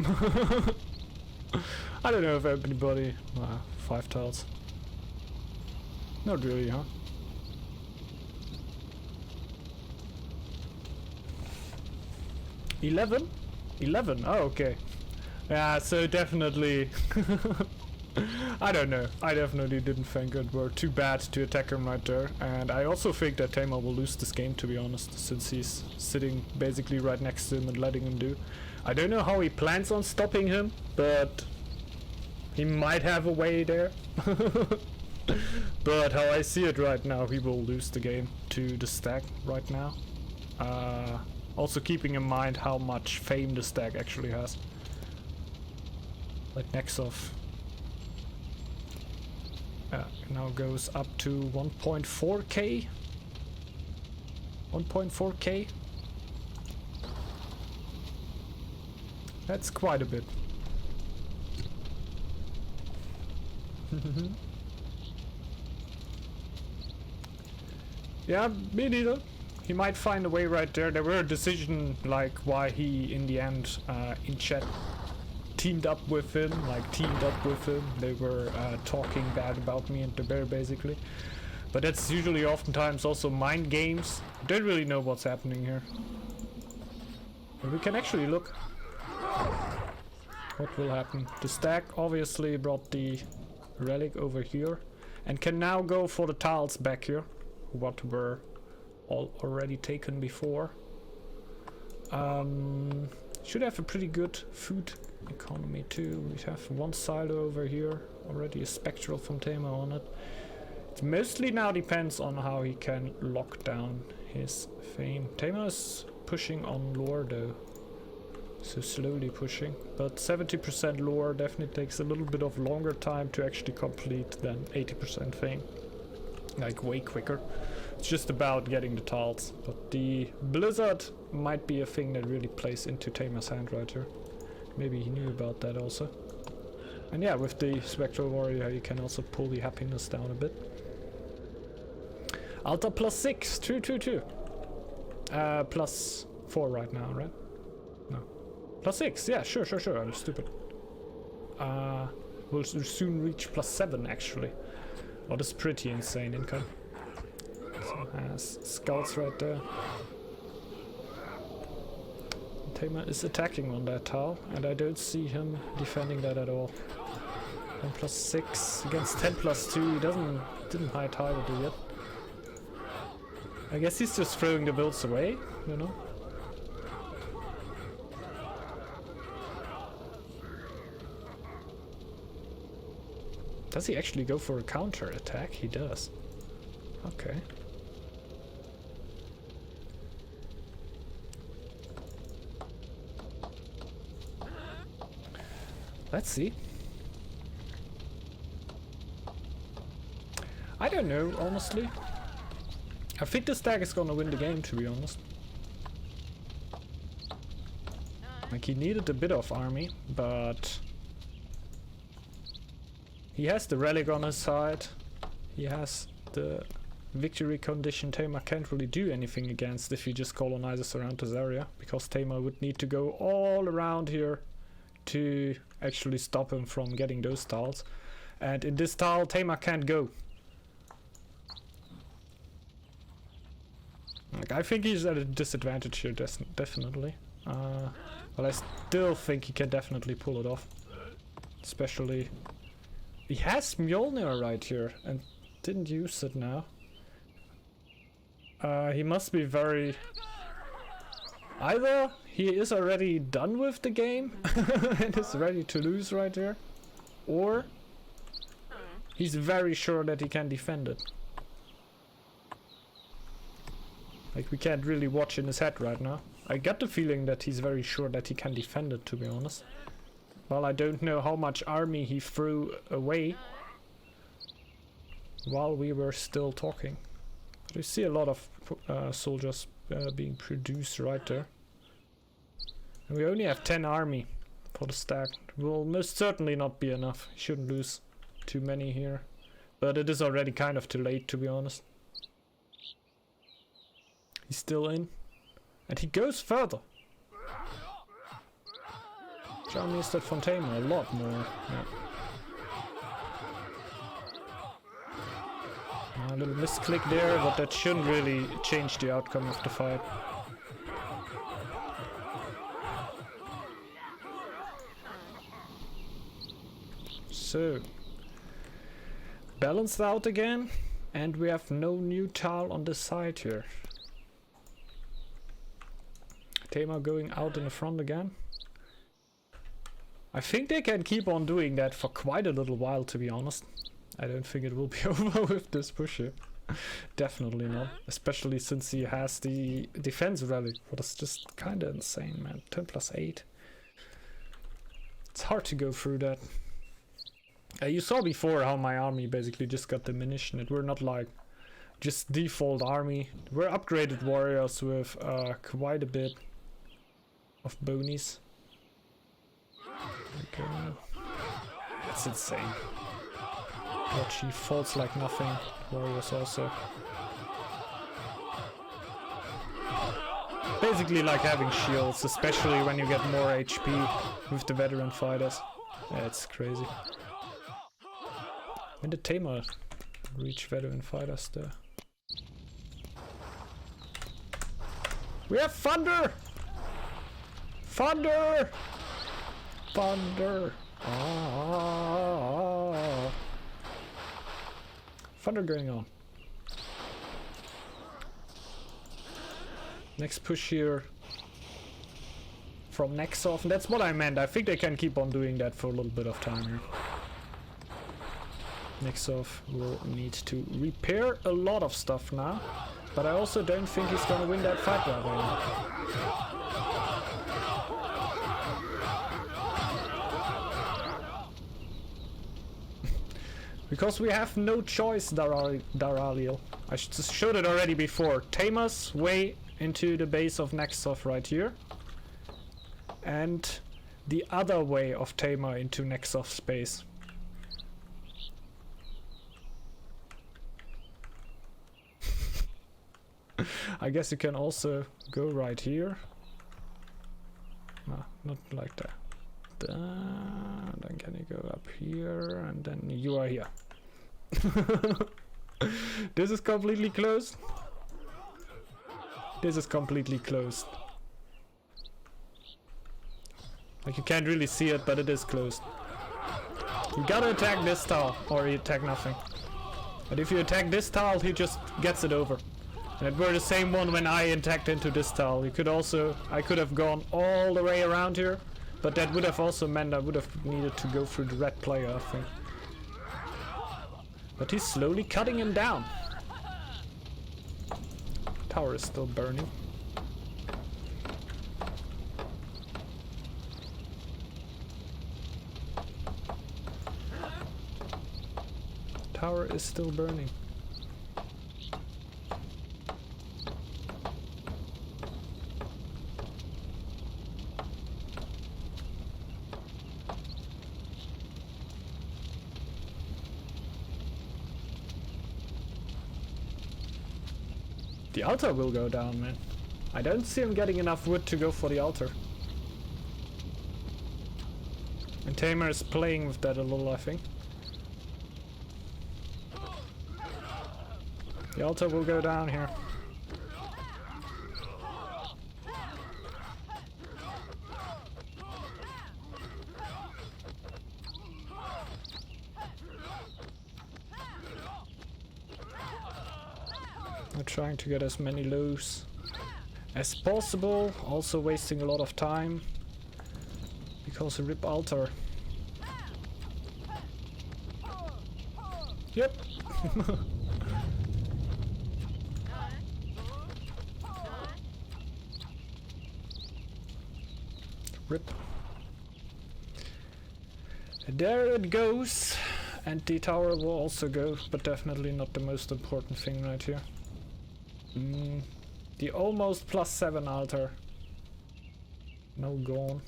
I don't know if anybody... 5 tiles. Not really, huh? $11? 11, oh okay. Yeah, so definitely... I don't know. I definitely didn't think it were too bad to attack him right there. And I also think that Tamer will lose this game, to be honest, since he's sitting basically right next to him and letting him do. I don't know how he plans on stopping him, but he might have a way there. But how I see it right now, he will lose the game to the stack right now. Also keeping in mind how much fame the stack actually has. Like Nexov now goes up to 1.4k. 1.4k. That's quite a bit. Yeah, me neither. He might find a way right there. There were a decision like why he in the end in chat teamed up with him, They were talking bad about me and the bear basically. But that's usually oftentimes also mind games. Don't really know what's happening here. But we can actually look what will happen. The stack obviously brought the relic over here and can now go for the tiles back here, what were all already taken before. Should have a pretty good food economy too. We have one silo over here, already a spectral from Tamer on it. It mostly now depends on how he can lock down his fame. Tamer is pushing on lore though, so slowly pushing, but 70% lore definitely takes a little bit of longer time to actually complete than 80% fame, like way quicker. It's just about getting the tiles, but the blizzard might be a thing that really plays into Tamer's hand right here. Maybe he knew about that also. And yeah, with the Spectral Warrior you can also pull the happiness down a bit. Alta +6, true. +4 right now, right? No. +6, yeah, sure, I'm stupid. We'll soon reach +7 actually. Oh, that's pretty insane income. So has scouts right there. Tamer is attacking on that tile, and I don't see him defending that at all. 10 +6 against 10 +2. He didn't high tile it yet. I guess he's just throwing the builds away, you know. Does he actually go for a counter attack? He does. Okay. Let's see. I don't know, honestly. I think the stack is gonna win the game, to be honest. Like, he needed a bit of army, but he has the relic on his side. He has the victory condition Tamer can't really do anything against if he just colonizes around this area, because Tamer would need to go all around here to actually stop him from getting those tiles. And in this tile, Tamer can't go. Like, I think he's at a disadvantage here, definitely. But I still think he can definitely pull it off. Especially... He has Mjolnir right here and didn't use it now. He must be very... Either he is already done with the game and is ready to lose right there, or he's very sure that he can defend it. Like, we can't really watch in his head right now. I got the feeling that he's very sure that he can defend it, to be honest. Well, I don't know how much army he threw away while we were still talking. But you see a lot of soldiers being produced right there. And we only have 10 army for the stack. Will most certainly not be enough. Shouldn't lose too many here. But it is already kind of too late, to be honest. He's still in. And he goes further. John missed that from Tamer a lot more. Yeah. A little misclick there, but that shouldn't really change the outcome of the fight. So, balanced out again, and we have no new tile on the side here. Tema going out in the front again. I think they can keep on doing that for quite a little while, to be honest. I don't think it will be over with this pusher. Definitely not. Especially since he has the defense relic. What is just kinda insane, man. 10 plus 8. It's hard to go through that. You saw before how my army basically just got diminished, and it were not like just default army. We're upgraded warriors with quite a bit of bonies. Okay. That's insane. But she falls like nothing. Warriors also. Basically like having shields, especially when you get more HP with the veteran fighters. Yeah, it's crazy. When did Tamer reach veteran fighters there? We have thunder! Thunder! Thunder! Ah. Thunder going on. Next push here from Nexoff, and that's what I meant. I think they can keep on doing that for a little bit of time here. Nexoff will need to repair a lot of stuff now, but I also don't think he's gonna win that fight right now. Because we have no choice, Daraliel. I showed it already before. Tamer's way into the base of Nexoff right here. And the other way of Tamer into Nexoff's base. I guess you can also go right here. No, not like that. Then can you go up here, and then you are here. This is completely closed. This is completely closed. Like, you can't really see it, but it is closed. You gotta attack this tile, or you attack nothing. But if you attack this tile, he just gets it over. And it were the same one when I attacked into this tile. You could also, I could have gone all the way around here. But that would have also meant I would have needed to go through the red player, I think. But he's slowly cutting him down. Tower is still burning. Tower is still burning. The altar will go down, man. I don't see him getting enough wood to go for the altar. And Tamer is playing with that a little, I think. The altar will go down here. I'm trying to get as many lows as possible, also wasting a lot of time because a rip altar. Yep. Rip. There it goes, and the tower will also go, but definitely not the most important thing right here. The almost +7 altar. No gone.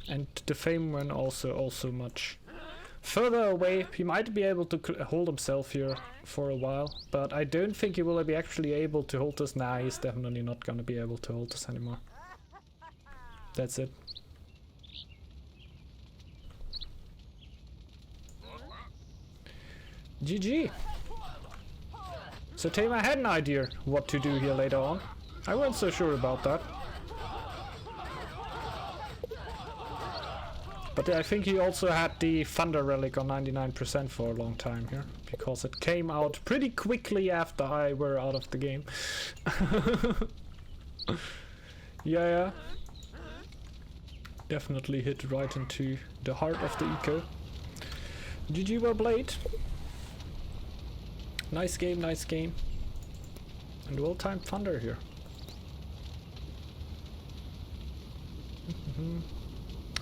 And the fame one also much further away. He might be able to hold himself here for a while, but I don't think he will be actually able to hold this. Nah, he's definitely not gonna be able to hold this anymore. That's it. GG. So Tamer had an idea what to do here later on. I wasn't so sure about that. But But I think he also had the Thunder Relic on 99% for a long time here, because it came out pretty quickly after I were out of the game. Yeah. Definitely hit right into the heart of the eco. GG Warblade. Nice game, nice game. And well-timed Thunder here.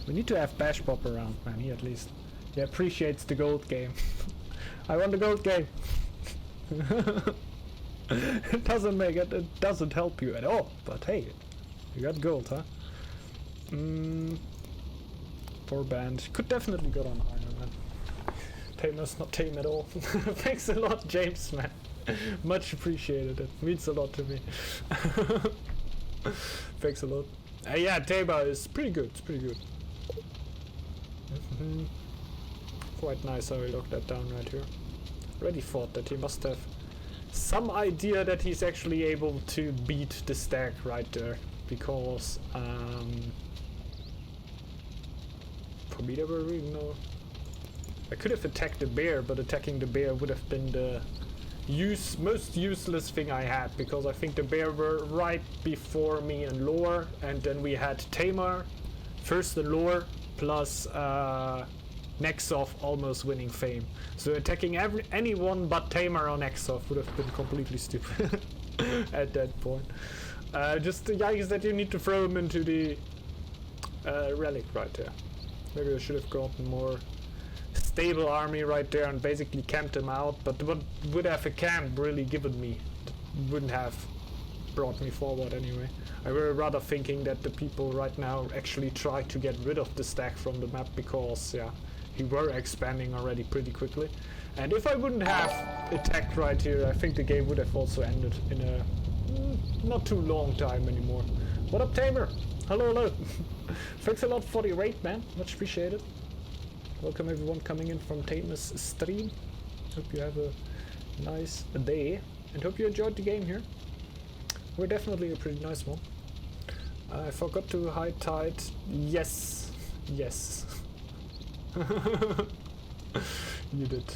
We need to have Bash Pop around, man. He at least appreciates the gold game. I want the gold game. It doesn't help you at all. But hey, you got gold, huh? Poor band. Could definitely go on Iron Man. Tamer's not tame at all. Thanks a lot, James, man. Much appreciated. It means a lot to me. Thanks a lot. Yeah, Tamer is pretty good. It's pretty good. Quite nice how he locked that down right here. Already thought that he must have some idea that he's actually able to beat the stack right there, because for me there were really no... I could have attacked the bear, but attacking the bear would have been the most useless thing I had, because I think the bear were right before me in lore, and then we had Tamer first in lore plus Nexoff almost winning fame. So attacking anyone but Tamer or Nexoff would have been completely stupid at that point. Just the yikes that you need to throw him into the relic right there. Maybe I should have gotten more stable army right there and basically camped him out, but what would have a camp really given me? It wouldn't have brought me forward anyway. I were rather thinking that the people right now actually try to get rid of the stack from the map, because yeah, he were expanding already pretty quickly. And if I wouldn't have attacked right here, I think the game would have also ended in a not too long time anymore. What up, Tamer? Hello. Thanks a lot for the raid, man. Much appreciated. Welcome everyone coming in from Tamer's stream. Hope you have a nice day and hope you enjoyed the game here. We're definitely a pretty nice one. I forgot to hide tide. Yes. You did.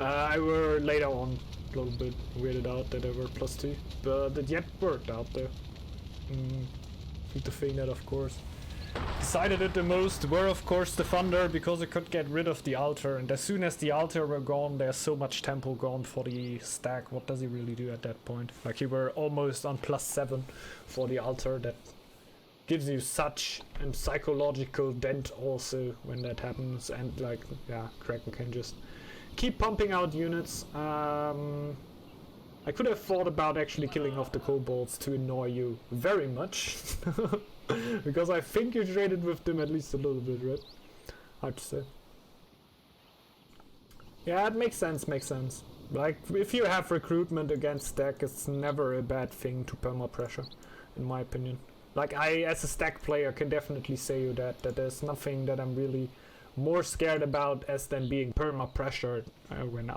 I were later on a little bit weirded out that I were +2, but it yet worked out though. I think the thing that of course decided it the most were of course the Thunder, because it could get rid of the altar, and as soon as the altar were gone, there's so much tempo gone for the stack. What does he really do at that point? Like, you were almost on +7 for the altar. That gives you such a psychological dent also when that happens, and like, yeah, Kraken can just keep pumping out units. I could have thought about actually killing off the kobolds to annoy you very much. Because I think you traded with them at least a little bit, right? Hard to say. Yeah, it makes sense. Like, if you have recruitment against stack, it's never a bad thing to perma pressure, in my opinion. Like, I, as a stack player, can definitely say you that there's nothing that I'm really more scared about as than being perma pressured when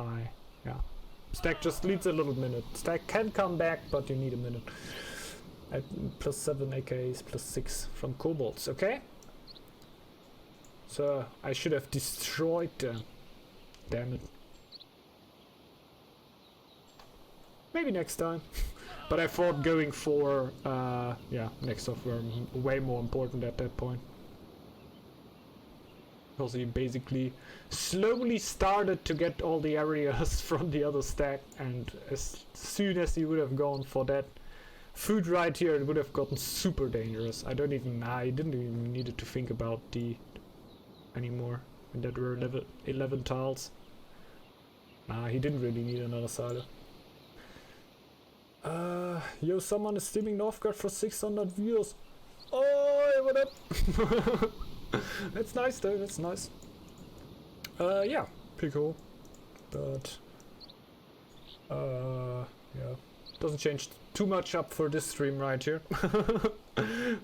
stack just needs a little minute. Stack can come back, but you need a minute. At +7 AKs, +6 from kobolds, okay? So I should have destroyed them. Damn it. Maybe next time. But I thought going for next off were way more important at that point. Because he basically slowly started to get all the areas from the other stack, and as soon as he would have gone for that food right here, it would have gotten super dangerous. I didn't even needed to think about D anymore. And that were 11 tiles. He didn't really need another silo. Yo, someone is streaming Northgard for 600 views. Oh, what up? That's nice though, that's nice. Yeah, pretty cool. But yeah, doesn't change too much up for this stream right here.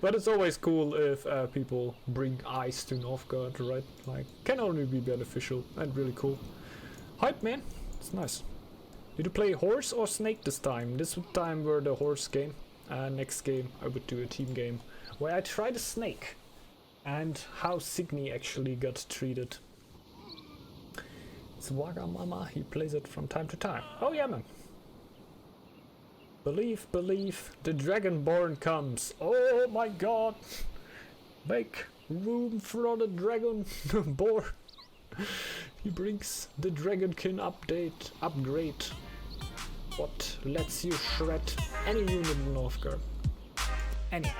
But it's always cool if people bring eyes to Northgard, right? Like, can only be beneficial and really cool. Hype, man, it's nice. Did you play horse or snake this time? This time were the horse game. Next game I would do a team game where I try the snake. and how Signy actually got treated. It's Wagamama, he plays it from time to time. Oh yeah, man. Believe, believe, the Dragonborn comes. Oh my god. Make room for the Dragonborn. He brings the Dragonkin upgrade. What lets you shred any unit in Northgard. Any.